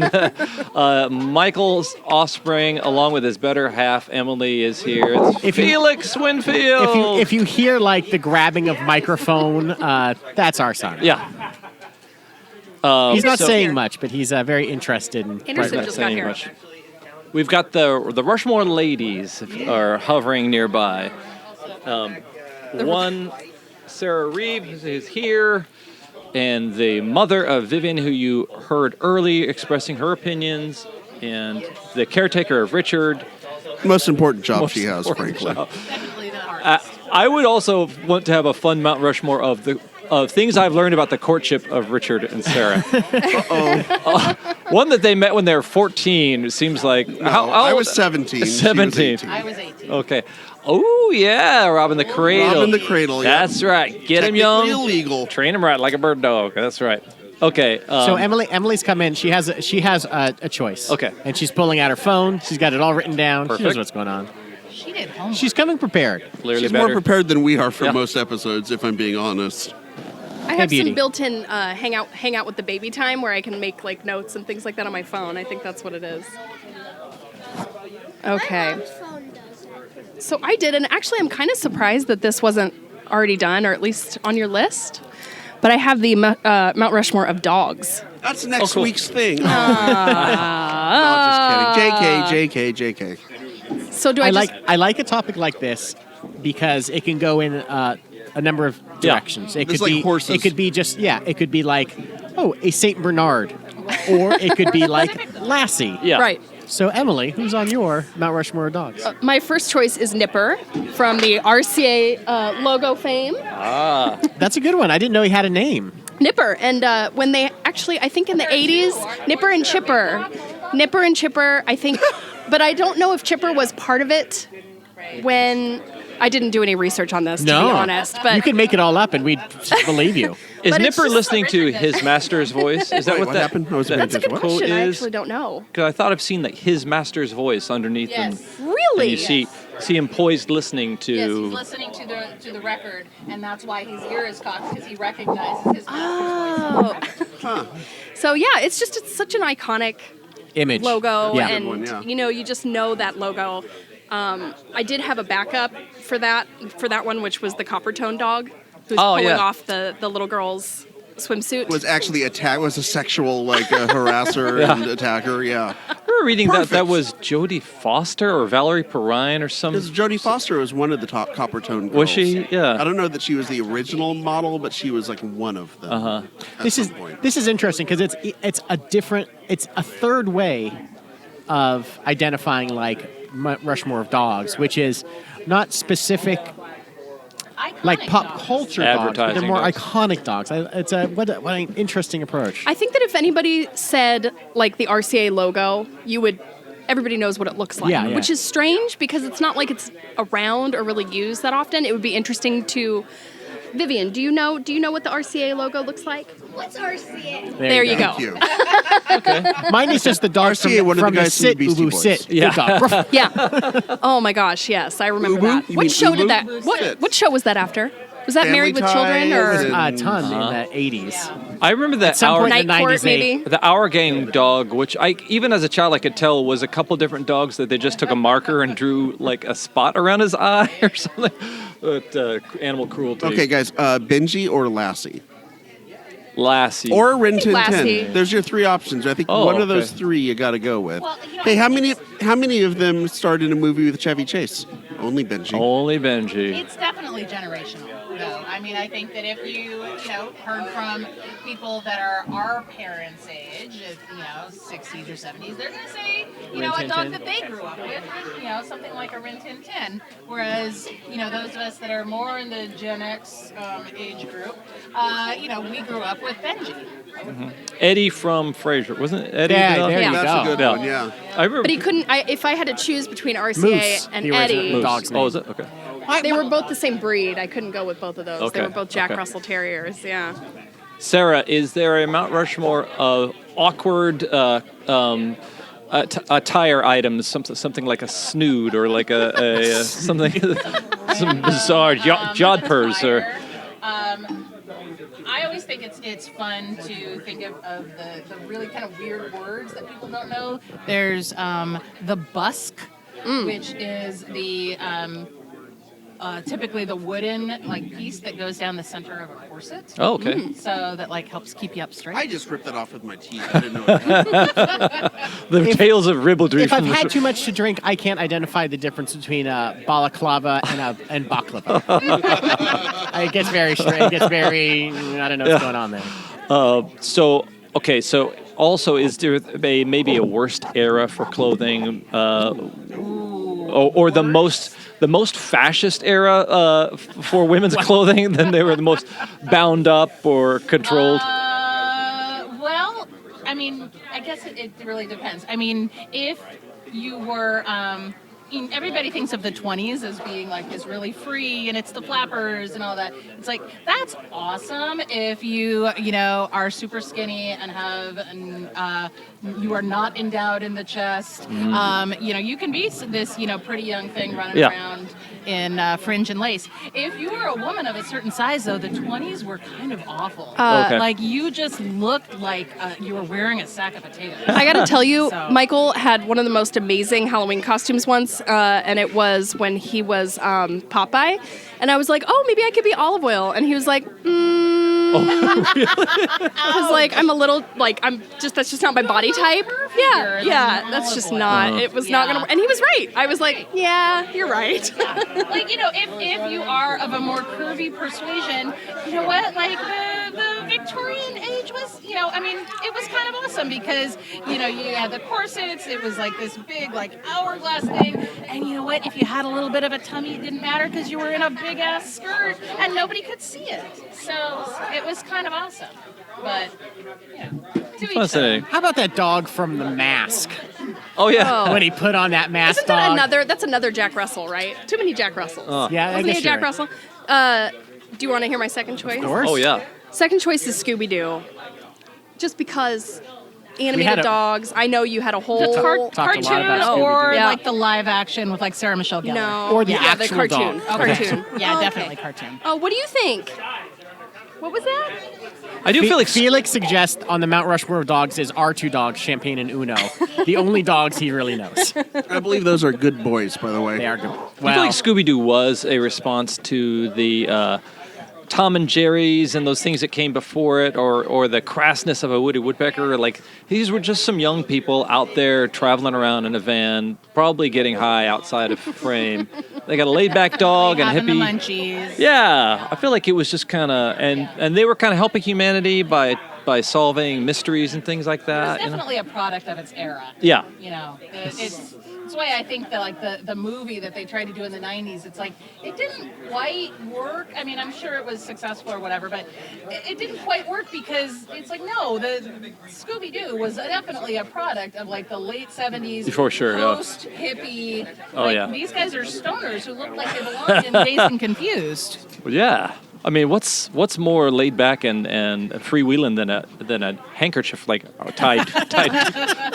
Michael's offspring, along with his better half. Emily is here. It's Felix Winfield. If you hear like the grabbing of microphone, that's our son. Yeah. He's not saying much, but he's very interested in. Anderson just got here. We've got the Rushmore ladies are hovering nearby. One, Sarah Reeves is here, and the mother of Vivian, who you heard early expressing her opinions, and the caretaker of Richard. Most important job she has, frankly. I would also want to have a fun Mount Rushmore of things I've learned about the courtship of Richard and Sarah. One that they met when they were 14. It seems like I was 17. 17. I was 18. Okay. Oh yeah, robbing the cradle. Robbing the cradle. Yeah. That's right. Get him young. Illegal. Train him right like a bird dog. That's right. Okay. So Emily's come in. She has a choice. Okay. And she's pulling out her phone. She's got it all written down. Perfect. She knows what's going on. She did homework. She's coming prepared. Clearly She's better. more prepared than we are for most episodes, if I'm being honest. I have Beauty. some built-in hang out with the baby time where I can make like notes and things like that on my phone. I think that's what it is. Okay. My phone does that. So I did, and actually I'm kind of surprised that this wasn't already done, or at least on your list. But I have the Mount Rushmore of dogs. That's next week's thing. Uh, No, just kidding. JK. So do I like a topic like this because it can go in a number of directions. It It's could like be horses. It could be just It could be like a Saint Bernard, or it could be like Lassie. Yeah. Right. So Emily, who's on your Mount Rushmore of dogs? My first choice is Nipper from the RCA logo fame. That's a good one. I didn't know he had a name. Nipper, and when they actually, I think in the 80s, Nipper and Chipper, I think, but I don't know if Chipper was part of it when, I didn't do any research on this, to be honest. But you can make it all up and we'd believe you. Is But it's Nipper just- listening to his master's voice? Is that Wait, what what that happened? I was that paying that's a good What? quote question. I is? actually don't know. Because I thought I've seen like his master's voice underneath him. Really? And you see him poised listening to. Yes, he's listening to the record, and that's why his ear is cocked, because he recognizes his master's voice. So yeah, it's such an iconic Image. logo, Yeah. and Good one, yeah. you just know that logo. I did have a backup for that one, which was the copper tone dog who's pulling off the little girl's swimsuit. Was actually was a sexual harasser and attacker. Yeah. I remember reading that Perfect. was Jodie Foster or Valerie Perrine or some. Because Jodie Foster was one of the top copper tone girls. Was she? Yeah. I don't know that she was the original model, but she was like one of them. This is interesting because it's a third way of identifying like Mount Rushmore of dogs, which is not specific like pop culture dogs, but they're more dogs. iconic dogs. It's what an interesting approach. I think that if anybody said like the RCA logo, everybody knows what it looks like, Yeah. which is strange because it's not like it's around or really used that often. It would be interesting to Vivian. Do you know what the RCA logo looks like? What's RCA? There you go. Thank you. Mine is just the dog RCA, from, one of from the the guys from the Sit Beastie Ubu Boys. Sit. Yeah. Good dog. Yeah. Oh my gosh, yes, I remember Ubu? that. You What mean show Ubu? did that? What show was that after? Was that Family Married with Children Ties or and- A ton in the 80s. I remember that some hour. point in Night the Court 90s, maybe? The Our Gang dog, which even as a child I could tell was a couple different dogs that they just took a marker and drew like a spot around his eye or something. But animal cruelty. Okay, guys, Benji or Lassie? Lassie. Or Rin Tin Lassie. Tin. There's your three options. I think Oh, one of those okay. three you got to go with. Well, you know, Hey, how many of them starred in a movie with Chevy Chase? Only Benji. Only Benji. It's definitely generational, though. I mean, I think that if you heard from people that are our parents' age, 60s or 70s, they're going to say, Rin a Tin dog Tin. that they grew up with, something like a Rin Tin Tin. Whereas, those of us that are more in the Gen X age group, we grew up with Benji. Eddie from Frasier, wasn't it? Eddie? Yeah, the- there you That's go. a good Yeah. one, yeah. I remember. But he couldn't. If I had to choose between RCA Moose, and the original Eddie, Moose. dog's Oh, name. is it? Okay. they were both the same breed. I couldn't go with both of those. Okay, They were both Jack okay. Russell Terriers. Yeah. Sarah, is there a Mount Rushmore of awkward attire items, something like a snood or like a something, some bizarre jodhpurs or? I always think it's fun to think of the really kind of weird words that people don't know. There's the busk, which is the typically the wooden piece that goes down the center of a corset. Oh, okay. So that helps keep you up straight. I just ripped that off with my teeth. I didn't know what The tales of ribaldry. If I've from the had too much to drink, I can't identify the difference between a balaclava and baklava. It gets very straight. It gets very. I don't know what's going on there. So also, is there maybe a worst era for clothing, or the most fascist era for women's clothing? Then they were the most bound up or controlled. Well, I mean, I guess it really depends. I mean, if you were, everybody thinks of the 20s as being this really free and it's the flappers and all that. It's that's awesome if you, are super skinny and have, you are not endowed in the chest. You can be this, pretty young thing running around in fringe and lace. If you were a woman of a certain size, though, the 20s were kind of awful. Okay. You just looked like you were wearing a sack of potatoes. I got to tell you, So- Michael had one of the most amazing Halloween costumes once, and it was when he was Popeye, and I was like, oh, maybe I could be Olive Oil, and he was like, because I'm a little that's just not my body type. Yeah, that's just not. It was not gonna work. And he was right. I was like, yeah, you're right. If you are of a more curvy persuasion, you know what? The Victorian age was, it was kind of awesome because, you had the corsets. It was this big, hourglass thing. And you know what? If you had a little bit of a tummy, it didn't matter because you were in a big ass skirt and nobody could see it. So it was kind of awesome. But, to each Fascinating. How about that dog from The Mask? Oh yeah. Oh. When he put on that mask Isn't that dog. that's another Jack Russell, right? Too many Jack Russells. Yeah, I Wasn't guess he a Jack you're right. Russell? Do you want to hear my second choice? Of course. Oh yeah. Second choice is Scooby-Doo. Just because We had animated a- dogs, I know you had a whole... Talked a lot cartoon about or Scooby-Doo. Yeah. the live action with Sarah Michelle Gellar? No. Or the yeah, the actual cartoon. dog. Cartoon. Yeah, Oh, definitely okay. cartoon. Oh, what do you think? What was that? I do feel like Felix suggests on the Mount Rushmore of dogs is our two dogs, Champagne and Uno, the only dogs he really knows. I believe those are good boys, by the way. They are good. I feel Well, like Scooby-Doo was a response to the Tom and Jerry's and those things that came before it, or the crassness of a Woody Woodpecker. These were just some young people out there traveling around in a van, probably getting high outside of frame. They got a laid-back dog and Having the hippie. munchies. Yeah, I feel like it was just kind of, and they were kind of helping humanity by solving mysteries and things like It's that. definitely a product of its era. Yeah. It's why I think that the movie that they tried to do in the 90s, it's it didn't quite work. I mean, I'm sure it was successful or whatever, but it didn't quite work because it's no, the Scooby-Doo was definitely a product of the late 70s, For sure, yeah. post hippie. Oh, yeah. These guys are stoners who look like they belonged in Dazed and Confused. Well, yeah. I mean, what's more laid back and freewheeling than a handkerchief like tied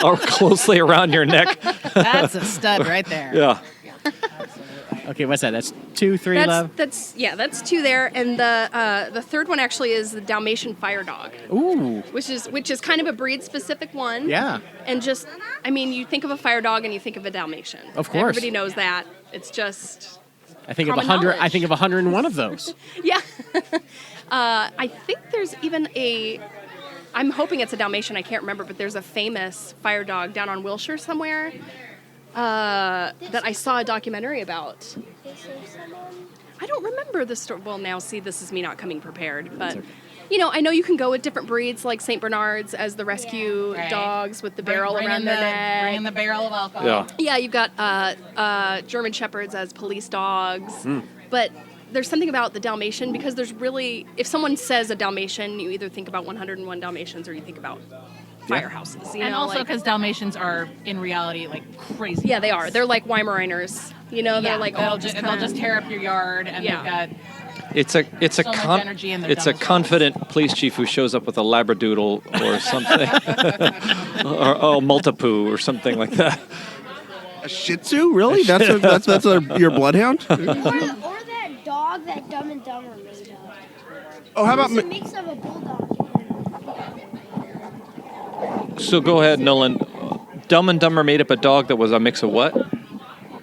or closely around your neck? That's a stud right there. Yeah. Okay, what's that? That's 2, 3 love. That's 2 there, and the third one actually is the Dalmatian Fire Dog. Ooh. Which is kind of a breed specific one. Yeah. And just, I mean, you think of a fire dog and you think of a Dalmatian. Of course. Everybody knows that. It's just. I think of common 100. knowledge. I think of 101 of those. Yeah. I think there's even I'm hoping it's a Dalmatian. I can't remember, but there's a famous fire dog down on Wilshire somewhere that I saw a documentary about. I don't remember the story. Well, now see, this is me not coming prepared, but. I know you can go with different breeds like St. Bernards as the rescue dogs with the barrel around their neck. Bring in the barrel of alcohol. Yeah. Yeah, you've got German Shepherds as police dogs. But there's something about the Dalmatian because there's really, if someone says a Dalmatian, you either think about 101 Dalmatians or you think about firehouses. And also because Dalmatians are, in reality, like crazy. Yeah, they are. They're like Weimaraners. They're like all they'll just tear up your yard and they've got... It's a so much energy in their it's a dumb confident police chief who shows up with a labradoodle or something, or Maltipoo or something like that. A Shih Tzu, really? That's your bloodhound? Or that dog that Dumb and Dumber made up. Oh, how about It's a mix of a bulldog. So go ahead, Nolan. Dumb and Dumber made up a dog that was a mix of what?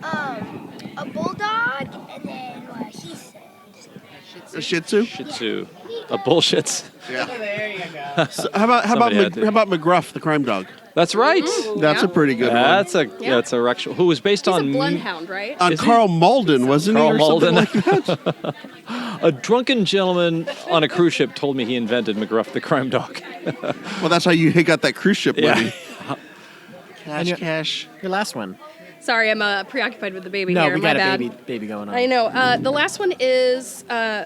A bulldog and then he said. a Shih Tzu? Shih Tzu. A bullshits. Yeah. There you go. So how about McGruff, the crime dog? That's right. That's a pretty good one. That's a actual who was based He's on a bloodhound, right? On Carl Malden, wasn't Carl he? Or Malden. something like that? A drunken gentleman on a cruise ship told me he invented McGruff the crime dog. Well, that's how you got that cruise ship money. And Cash. Your last one. Sorry, I'm preoccupied with the baby No, here. we My got bad. a baby going on. I know. The last one is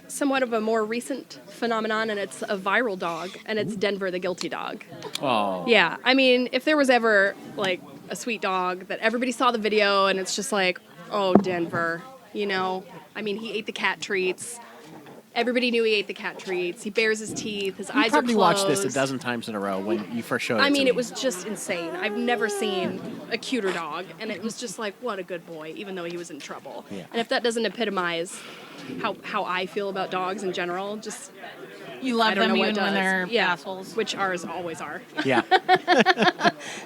somewhat of a more recent phenomenon, and it's a viral dog, and it's Denver the Guilty Dog. Oh. Yeah, I mean, if there was ever like a sweet dog that everybody saw the video, and it's just like, oh, Denver, I mean, he ate the cat treats. Everybody knew he ate the cat treats. He bares his teeth. His eyes are closed. You probably watched this a dozen times in a row when you first showed it. I mean, to it was just insane. I've never seen a cuter dog, and it was just like, what a good boy, even though he was in trouble. Yeah. And if that doesn't epitomize how I feel about dogs in general, just You love I don't them know what even when does. they're assholes. Which ours always are. Yeah.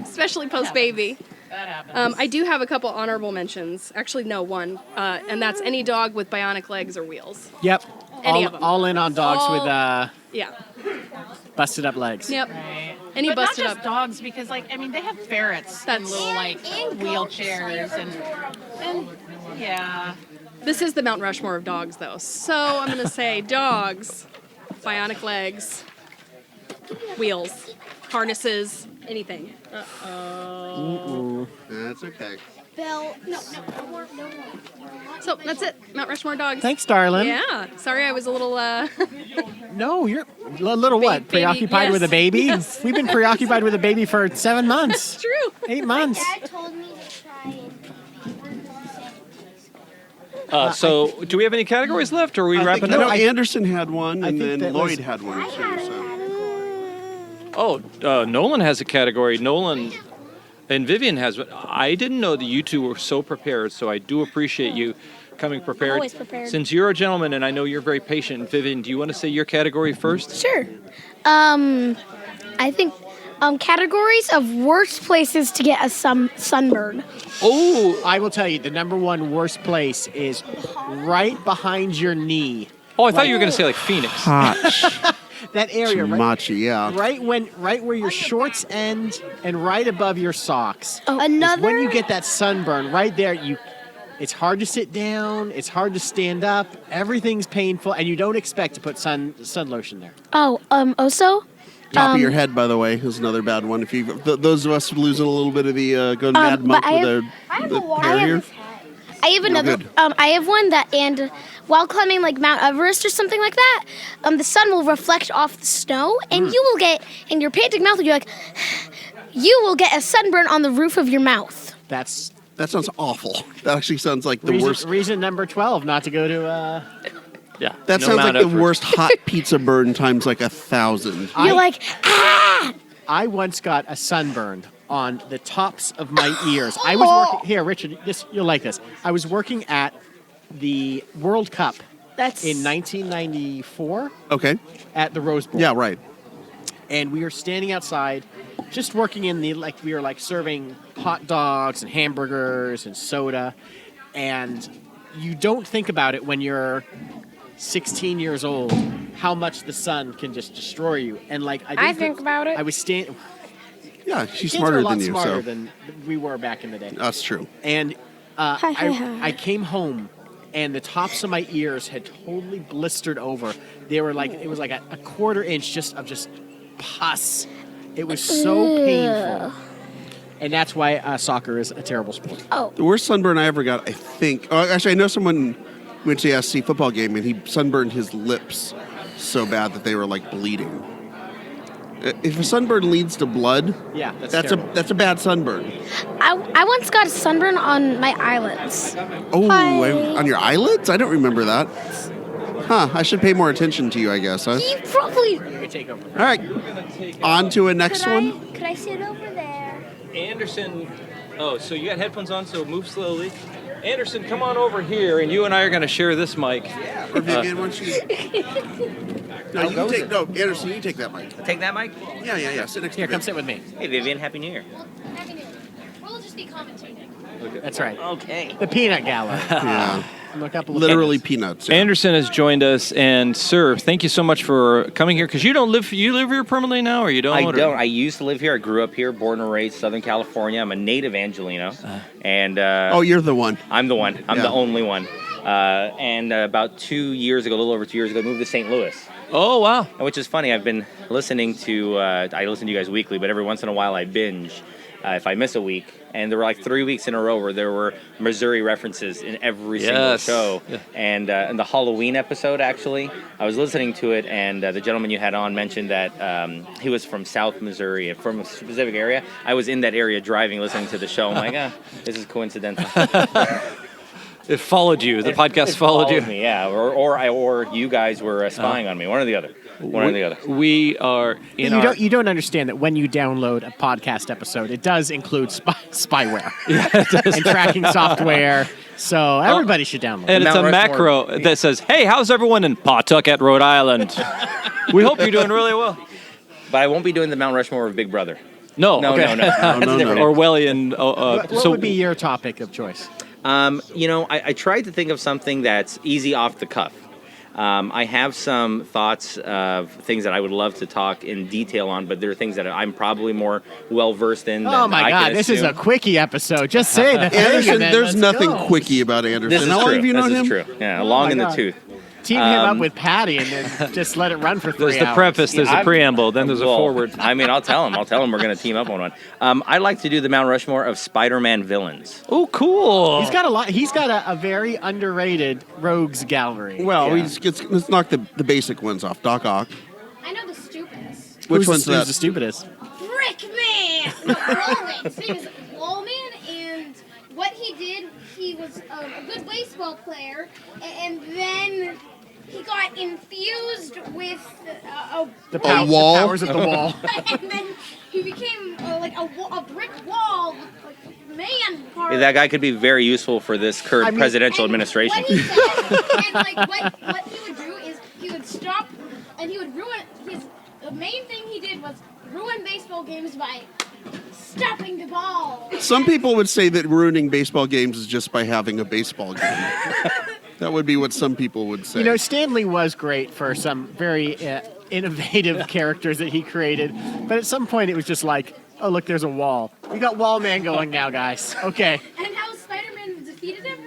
Especially post-baby. That happens. I do have a couple honorable mentions. Actually, no, one. And that's any dog with bionic legs or wheels. Yep. Any of them. All in on dogs All- with Yeah. busted up legs. Yep. Right. Any but busted not just up dogs, because they have ferrets in little wheelchairs and yeah. This is the Mount Rushmore of dogs, though. So I'm going to say dogs, bionic legs, wheels, harnesses, anything. Uh-oh. That's okay. Bell. No. So that's it. Mount Rushmore dogs. Thanks, darling. Yeah. Sorry, I was a little. No, you're a little what? Baby, Preoccupied yes. with a baby? Yes. We've been preoccupied with a baby for 7 months. It's true. 8 months. Dad told me to try and So, do we have any categories left, or are we wrapping No, up? Anderson had one, I and think then that Lloyd was- had one too. So. Oh, Nolan has a category. Nolan and Vivian has one. I didn't know that you two were so prepared, so I do appreciate you coming prepared. Always prepared. Since you're a gentleman, and I know you're very patient, Vivian, do you want to say your category first? Sure. I think categories of worst places to get a sunburn. Oh, I will tell you, the number one worst place is right behind your knee. Oh, I thought you were going to say like Phoenix. Hot. That area, right? Machi, yeah. Right where your shorts end and right above your socks. Oh, is another. when you get that sunburn right there, it's hard to sit down, it's hard to stand up, everything's painful, and you don't expect to put sun lotion there. Oh, also. Top of your head, by the way, is another bad one. If you those of us losing a little bit of the going mad monk with the hair here. I have another. good. I have one that, and while climbing like Mount Everest or something like that, the sun will reflect off the snow, and you will get in your panting mouth. You're like, you will get a sunburn on the roof of your mouth. That sounds awful. That actually sounds like the Reason, worst. reason number 12 not to go to Yeah. That no sounds like amount the of worst hot pizza burn times like 1,000. You're like, ah! I once got a sunburn on the tops of my ears. I was working here, Richard. You'll like this. I was working at the World Cup in 1994. Okay. At the Rose Bowl. Yeah, right. And we were standing outside, just working in the we were serving hot dogs and hamburgers and soda, and you don't think about it when you're 16 years old how much the sun can just destroy you. And I think about it. I was standing. Yeah, she's Kids are smarter a lot than you. smarter So than we were back in the day. that's true. And I came home, and the tops of my ears had totally blistered over. They were it was like a quarter inch of just pus. It was so painful. And that's why soccer is a terrible sport. Oh. The worst sunburn I ever got, I think. Oh, actually, I know someone went to a SC football game and he sunburned his lips so bad that they were bleeding. If a sunburn leads to blood, yeah, that's a bad sunburn. I once got a sunburn on my eyelids. Oh, Hi. on your eyelids? I don't remember that. Huh, I should pay more attention to you, I guess, huh? You probably... You can take over. All right, on to a next one. Could I sit over there? Anderson, so you got headphones on, so move slowly. Anderson, come on over here, and you and I are going to share this mic. Or Vivian, why don't you... Anderson, you take that mic. Take that mic? Yeah. Sit next to Here, me. come sit with me. Hey, Vivian, Happy New Year. Happy New Year. We'll just be commentating. That's right. Okay. The peanut gala. Yeah. Look up Literally peanuts. Yeah. Anderson has joined us, and sir, thank you so much for coming here. Because you live here permanently now, or you don't? I don't. I used to live here. I grew up here, born and raised Southern California. I'm a native Angelino, and oh, you're the one. I'm the one. I'm the only one. And about 2 years ago, a little over 2 years ago, I moved to St. Louis. Oh wow! Which is funny. I've been listening to. I listen to you guys weekly, but every once in a while I binge. If I miss a week, and there were 3 weeks in a row where there were Missouri references in every single show, Yeah. and in the Halloween episode, actually, I was listening to it, and the gentleman you had on mentioned that he was from South Missouri, from a specific area. I was in that area driving, listening to the show. I'm like, this is coincidental. It followed you. The podcast followed you. Me, yeah, or you guys were spying on me. One or the other. One or the other. We are in you don't understand that when you download a podcast episode, it does include spyware and tracking software. So everybody should download it. And it's a macro that says, "Hey, how's everyone in Pawtucket, Rhode Island? We hope you're doing really well." But I won't be doing the Mount Rushmore of Big Brother. No. No. That's different. Orwellian. What would be your topic of choice? I tried to think of something that's easy off the cuff. I have some thoughts of things that I would love to talk in detail on, but there are things that I'm probably more well-versed in than Oh my I God, can this is assume. a quickie episode. Just say the thing. Anderson, and then there's let's nothing go. quickie about Anderson. This is How long true. have you known This him? is true. Yeah, Oh long my in the God. tooth. Team him up with Patty and then just let it run for 3 There's the hours. preface, there's a preamble, then there's a forward. I mean, I'll tell him we're going to team up on one. I'd like to do the Mount Rushmore of Spider-Man villains. Oh, cool. He's got a lot. He's got a very underrated rogues gallery. Well, let's knock the basic ones off. Doc Ock. I know the stupidest. Which one's who's that? the stupidest? Brickman! No, Wallman. His name is Wallman, and what he did, he was a good baseball player, and then he got infused with The wall? powers of the wall. and then he became a brick wall with man part. That guy could be very useful for this current presidential And administration. What he said, and what he would do is he would stop, and he would ruin the main thing he did was ruin baseball games by stopping the ball. Some people would say that ruining baseball games is just by having a baseball game. That would be what some people would say. You know, Stanley was great for some very innovative characters that he created, but at some point it was just like, oh, look, there's a wall. We got Wall Man going now, guys. Okay. And how Spider-Man defeated him?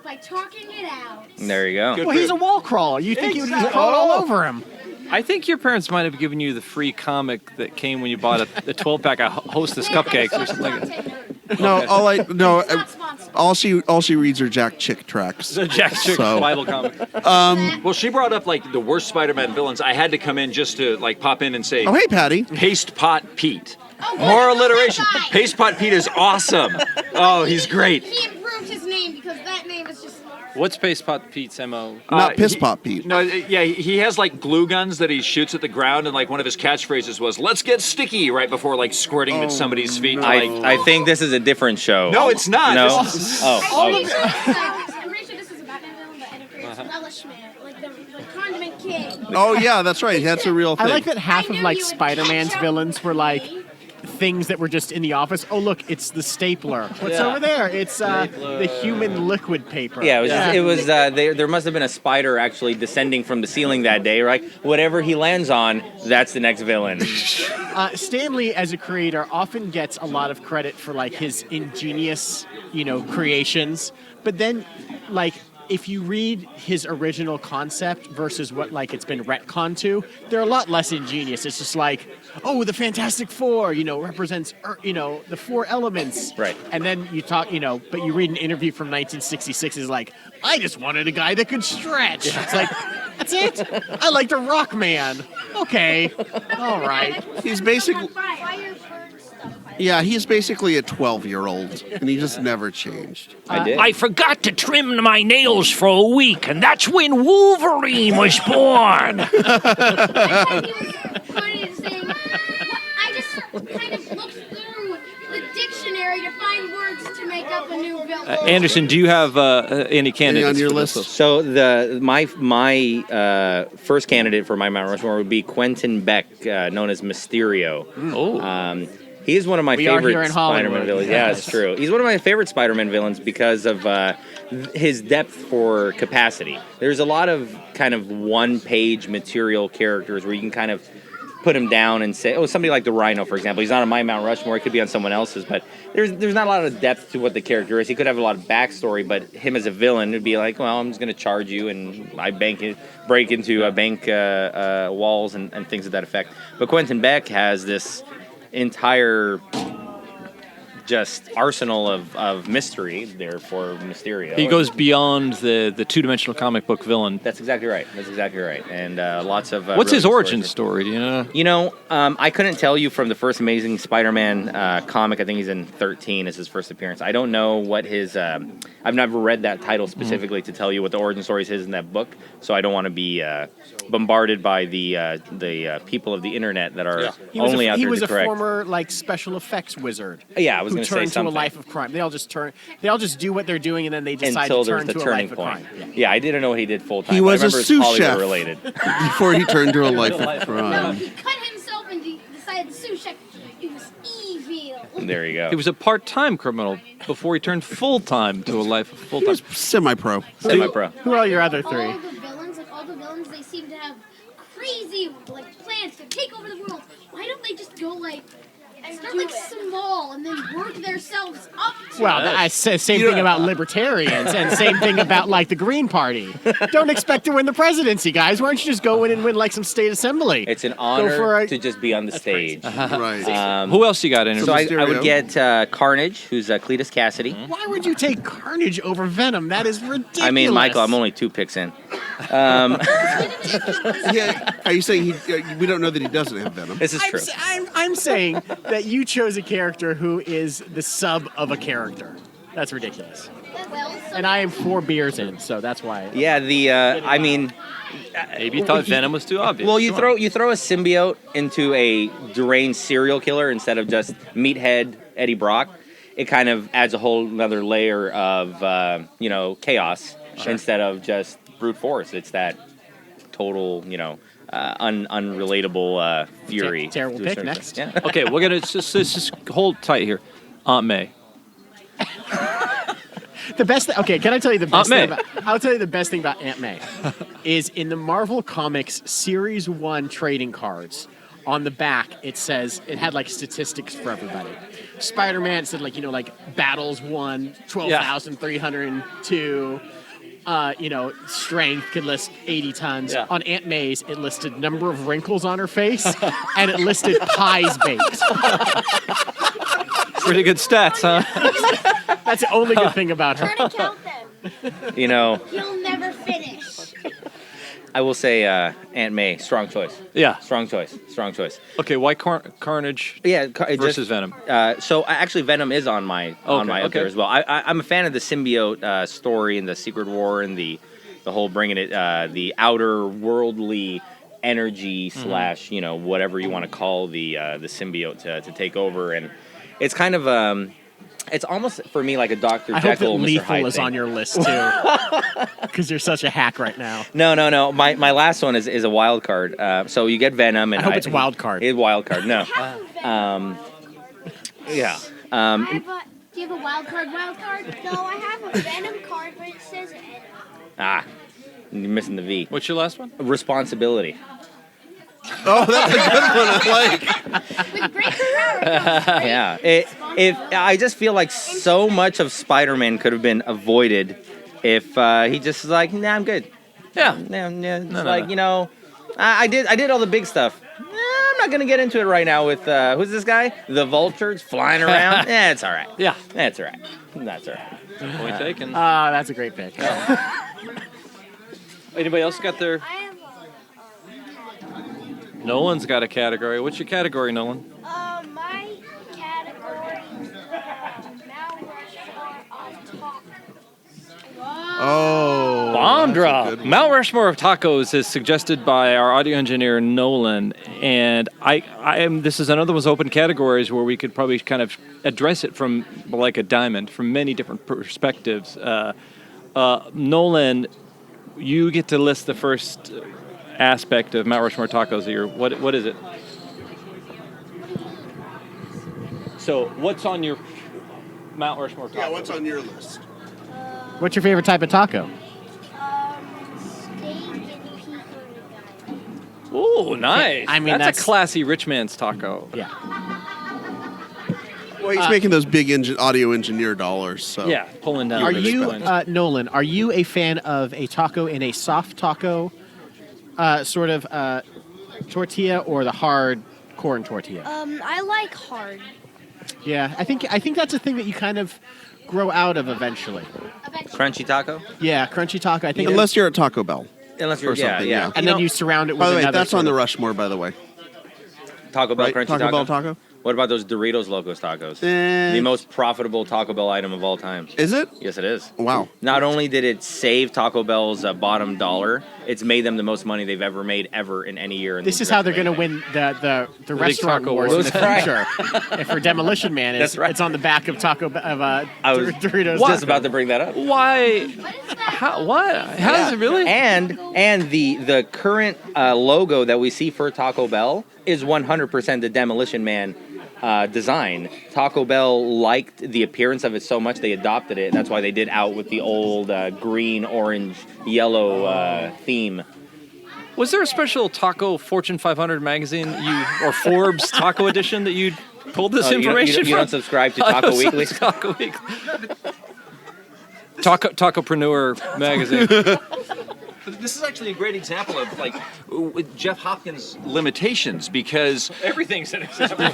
By talking it out. There you go. Well, he's a wall crawler. You think he would just crawl all over him? I think your parents might have given you the free comic that came when you bought the 12-pack of Hostess cupcakes or something like that. No, all she reads are Jack Chick tracks. The Jack Chick Bible comic. Well, she brought up the worst Spider-Man villains. I had to come in just to pop in and say, "Oh, hey, Patty, Paste Pot Pete." More alliteration. Paste Pot Pete is awesome. Oh, he's great. He improved his name because that name is just What's Piss Pot Pete's MO? Not Piss Pot Pete. No, yeah, he has like glue guns that he shoots at the ground, and like one of his catchphrases was "Let's get sticky" right before like squirting at somebody's feet. no. To, like, I think this is a different show. no, it's not. No. This is- Oh. I'm pretty sure this is a Batman villain, but it creates Relishmore, like the condiment king. Oh yeah, that's right. That's a real thing. I like that half I of knew like you would Spider-Man's catch up villains were with like me. things that were just in the office. Oh look, it's the stapler. What's Yeah. over there? It's the human liquid paper. Yeah, it was. There must have been a spider actually descending from the ceiling that day. Right, whatever he lands on, that's the next villain. Stan Lee, as a creator, often gets a lot of credit for like his ingenious, creations. But then, like, if you read his original concept versus what like it's been retconned to, they're a lot less ingenious. It's just like, oh, the Fantastic Four, represents, the four elements. Right. And then you talk, but you read an interview from 1966 is like, I just wanted a guy that could stretch. It's like, that's it. I liked a rock man. Okay. All right. He's basically he's basically a 12-year-old, and he just never changed. I did. I forgot to trim my nails for a week, and that's when Wolverine was born. I just kind of looked through the dictionary to find words to make up a new villain. Anderson, do you have any candidates on your for this list? So my first candidate for my Mount Rushmore would be Quentin Beck, known as Mysterio. Oh. He is one of my We are favorite here in Spider-Man Hollywood. villains. Yeah, it's true. He's one of my favorite Spider-Man villains because of his depth for capacity. There's a lot of kind of one-page material characters where you can kind of put him down and say, somebody like the Rhino, for example. He's not on my Mount Rushmore. It could be on someone else's, but there's not a lot of depth to what the character is. He could have a lot of backstory, but him as a villain would be like, well, I'm just going to charge you, and I break into bank walls and things of that effect. But Quentin Beck has this entire just arsenal of mystery, therefore Mysterio. He goes beyond the two-dimensional comic book villain. That's exactly right. And lots of. What's really his good origin stories. story? Do you know? I couldn't tell you from the first Amazing Spider-Man comic. I think he's in 13 as his first appearance. I don't know what his. I've never read that title specifically to tell you what the origin story is in that book, so I don't want to be bombarded by the people of the internet that are only out there to correct. He was a former like special effects wizard. Yeah, I was going to say turned to something. a life of crime. They all just do what they're doing, and then they decide Until to there's turn the to a turning life point. of crime. Yeah, I didn't know what he did full time. He was I a remember sous it's Hollywood chef related. before he turned to a life of crime. He cut himself and decided the sous chef was evil. There you go. He was a part-time criminal before he turned full-time to a life of full-time. Semi-pro. Semi-pro. Who are your other three? All the villains, they seem to have crazy plans to take over the world. Why don't they just go start small and then work themselves up to Well, I say same thing about libertarians, and same thing about the Green Party. Don't expect to win the presidency, guys. Why don't you just go in and win some state assembly? It's an honor to just be on the stage. Right. Who else you got in? So I would get Carnage, who's Cletus Cassidy. Why would you take Carnage over Venom? That is ridiculous. I mean, Michael, I'm only 2 picks in. Are you saying we don't know that he doesn't have venom? This is true. I'm saying that you chose a character who is the sub of a character. That's ridiculous. And I am 4 beers in, so that's why. Yeah, maybe you thought Venom was too obvious. Well, you throw a symbiote into a deranged serial killer instead of just meathead Eddie Brock. It kind of adds a whole another layer of chaos instead of just brute force. It's that total unrelatable fury. Terrible pick. Next. Yeah. Okay, we're gonna just hold tight here. Aunt May. The best. Okay, can I tell you the best Aunt thing May. about? I'll tell you the best thing about Aunt May is in the Marvel Comics Series 1 trading cards. On the back, it says it had statistics for everybody. Spider-Man said battles won 12,302. Strength could list 80 tons. Yeah. On Aunt May's, it listed number of wrinkles on her face, and it listed pies baked. Pretty good stats, huh? That's the only good thing about her. Try to count them. You know, You'll never finish. I will say Aunt May, strong choice. Yeah. Strong choice. Okay, why Carnage versus Venom? So actually, Venom is on my up there as well. I'm a fan of the symbiote story and the Secret War and the whole bringing it the outer worldly energy slash whatever you want to call the symbiote to take over, and it's kind of it's almost for me like a Dr. I Jekyll, hope that Mr. Lethal Hyde is thing. on your list too, because you're such a hack right now. No. My last one is a wild card. So you get Venom, and I hope it's wild card. It's wild card. No. Yeah. Do you have a wild card? No, I have a Venom card, but it says Venom. You're missing the V. What's your last one? Responsibility. Oh, that's a good one. I like. With great power. Yeah. I just feel like so much of Spider-Man could have been avoided if he just was like, nah, I'm good. Yeah. I did all the big stuff. I'm not gonna get into it right now with who's this guy? The Vulture's flying around. It's all right. Yeah. That's all right. That's all right. Point taken. That's a great pick. Anybody else got their? Nolan's got a category. What's your category, Nolan? My category is Mount Rushmore of tacos. Oh, Bomb that's a drop. good one. Mount Rushmore of tacos is suggested by our audio engineer Nolan, and I am. This is another one of those open categories where we could probably kind of address it from like a diamond, from many different perspectives. Nolan, you get to list the first aspect of Mount Rushmore tacos. What is it? So what's on your Mount Rushmore tacos? Yeah, what's on your list? What's your favorite type of taco? Steak and pecan. Oh, nice. I mean, that's a classy rich man's taco. Yeah. Well, he's making those big audio engineer dollars. So Yeah, pulling down. Are the you, coins. Nolan, are you a fan of a taco in a soft taco sort of tortilla or the hard corn tortilla? I like hard. Yeah, I think that's a thing that you kind of grow out of eventually. Crunchy taco. Yeah, crunchy taco. I think unless you're at Taco Bell. Unless you're or something, yeah. and then you surround it with By the way, another. that's sort on the of- Rushmore, by the way. Taco Bell Right? crunchy Taco Bell taco? What about those Doritos Locos tacos? Eh. The most profitable Taco Bell item of all time. Is it? Yes, it is. Wow. Not only did it save Taco Bell's bottom dollar, it's made them the most money they've ever made in any year. In This the is how they're restaurant going to win the restaurant taco wars in the wars. That's future. If for Demolition Man, That's right. it's on the back of I was Doritos. just about to bring that up. Why? How? What? How does it really? And the current logo that we see for Taco Bell is 100% the Demolition Man design. Taco Bell liked the appearance of it so much they adopted it. That's why they did out with the old green, orange, yellow theme. Was there a special Taco Fortune 500 magazine or Forbes Taco edition that you pulled this information you from? don't subscribe to Taco Weekly? Taco Weekly. Tacopreneur magazine. This is actually a great example of like with Jeff Hopkins' limitations because Everything's an example.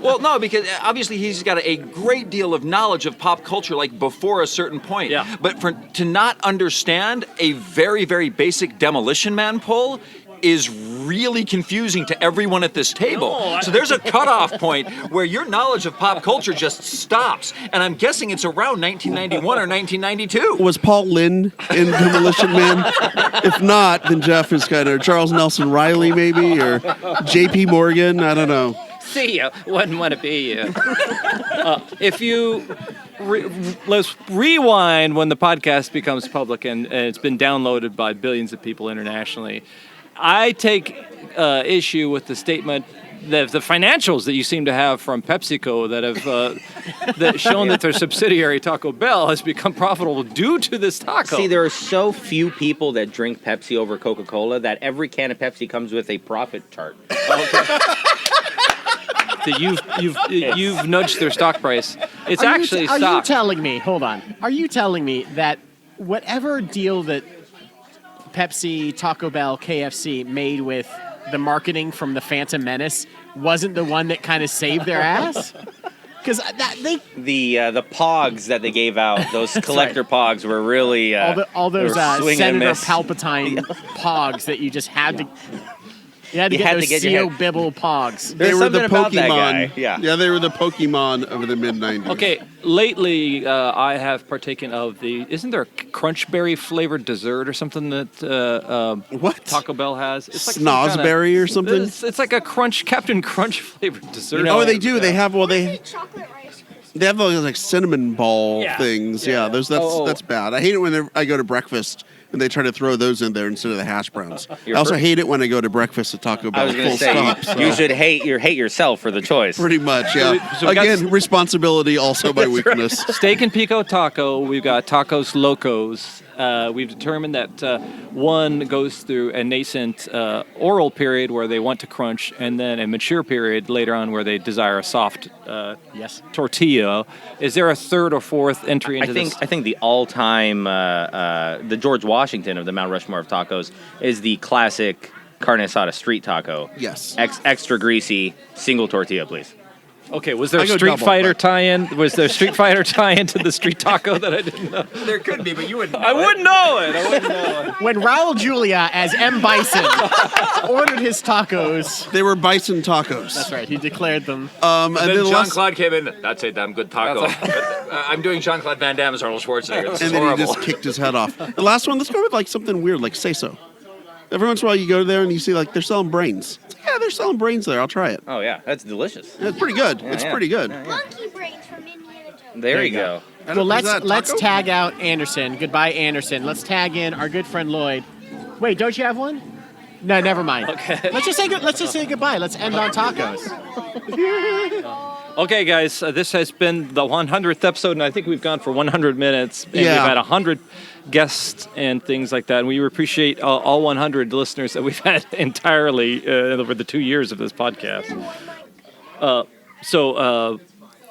well, no, because obviously he's got a great deal of knowledge of pop culture, like before a certain point. Yeah. But to not understand a very, very basic Demolition Man pull is really confusing to everyone at this table. So there's a cutoff point where your knowledge of pop culture just stops, and I'm guessing it's around 1991 or 1992. Was Paul Lynde in Demolition Man? If not, then Jeff is kind of Charles Nelson Riley, maybe, or J.P. Morgan. I don't know. See ya. Wouldn't want to be you. If you let's rewind when the podcast becomes public and it's been downloaded by billions of people internationally. I take issue with the statement that the financials that you seem to have from PepsiCo that have that shown that their subsidiary Taco Bell has become profitable due to this taco. See, there are so few people that drink Pepsi over Coca-Cola that every can of Pepsi comes with a profit chart. You've nudged their stock price. It's actually Are stock. you telling me? Hold on. Are you telling me that whatever deal that Pepsi, Taco Bell, KFC made with the marketing from the Phantom Menace wasn't the one that kind of saved their ass? Because the pogs that they gave out, those collector pogs, were really all those swing and Senator miss. Palpatine pogs that you just had to. You had to get those your CO Bibble pogs. They were the something about that Pokemon. guy. Yeah. Yeah, they were the Pokemon of the mid-90s. Okay, lately I have partaken of isn't there a crunchberry flavored dessert or something that what Taco Bell has? It's like Snozberry or something? It's like a Captain Crunch flavored dessert. Oh, they do. They have they have those like cinnamon ball things. Yeah, that's bad. I hate it when I go to breakfast and they try to throw those in there instead of the hash browns. I also hate it when I go to breakfast at Taco Bell. I was going to say, you should hate yourself for the choice. Pretty much, yeah. So again, responsibility also my weakness. Steak and Pico Taco. We've got Tacos Locos. We've determined that one goes through a nascent oral period where they want to crunch, and then a mature period later on where they desire a soft tortilla. Is there a third or fourth entry into this? I think the all-time, the George Washington of the Mount Rushmore of tacos is the classic carne asada street taco. Yes. Extra greasy, single tortilla, please. Okay, was there a Street Fighter tie-in? Was there a Street Fighter tie-in to the street taco that I didn't know? There could be, but you wouldn't know I wouldn't know it. When Raul Julia, as M. Bison, ordered his tacos. They were bison tacos. That's right, he declared them. And then Jean-Claude came in, that's a damn good taco. I'm doing Jean-Claude Van Damme as Arnold Schwarzenegger. This is and then horrible. he just kicked his head off. The last one, let's go with like something weird, like say-so. Every once in a while you go there and you see like they're selling brains. It's like, yeah, they're selling brains there. I'll try it. Oh, yeah, that's delicious. Yeah, it's pretty good. Yeah, it's pretty good. Monkey brains from Indiana Jones. There you go. Well, let's tag out Anderson. Goodbye, Anderson. Let's tag in our good friend Lloyd. Wait, don't you have one? No, never mind. Okay. Let's just say goodbye. Let's end on tacos. Okay, guys, this has been the 100th episode, and I think we've gone for 100 minutes. And we've had 100 guests and things like that. And we appreciate all 100 listeners that we've had entirely over the 2 years of this podcast. So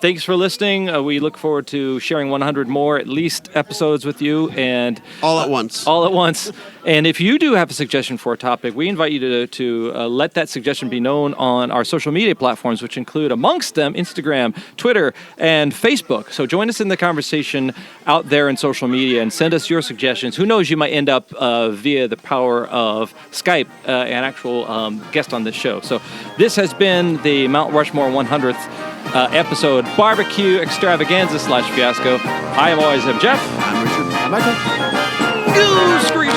thanks for listening. We look forward to sharing 100 more, at least, episodes with you. And all at once. All at once. And if you do have a suggestion for a topic, we invite you to let that suggestion be known on our social media platforms, which include, amongst them, Instagram, Twitter, and Facebook. So join us in the conversation out there in social media and send us your suggestions. Who knows, you might end up via the power of Skype, an actual guest on this show. So this has been the Mount Rushmore 100th episode barbecue extravaganza / fiasco. I am always Jeff. I'm Richard. I'm Michael. Goo, scream.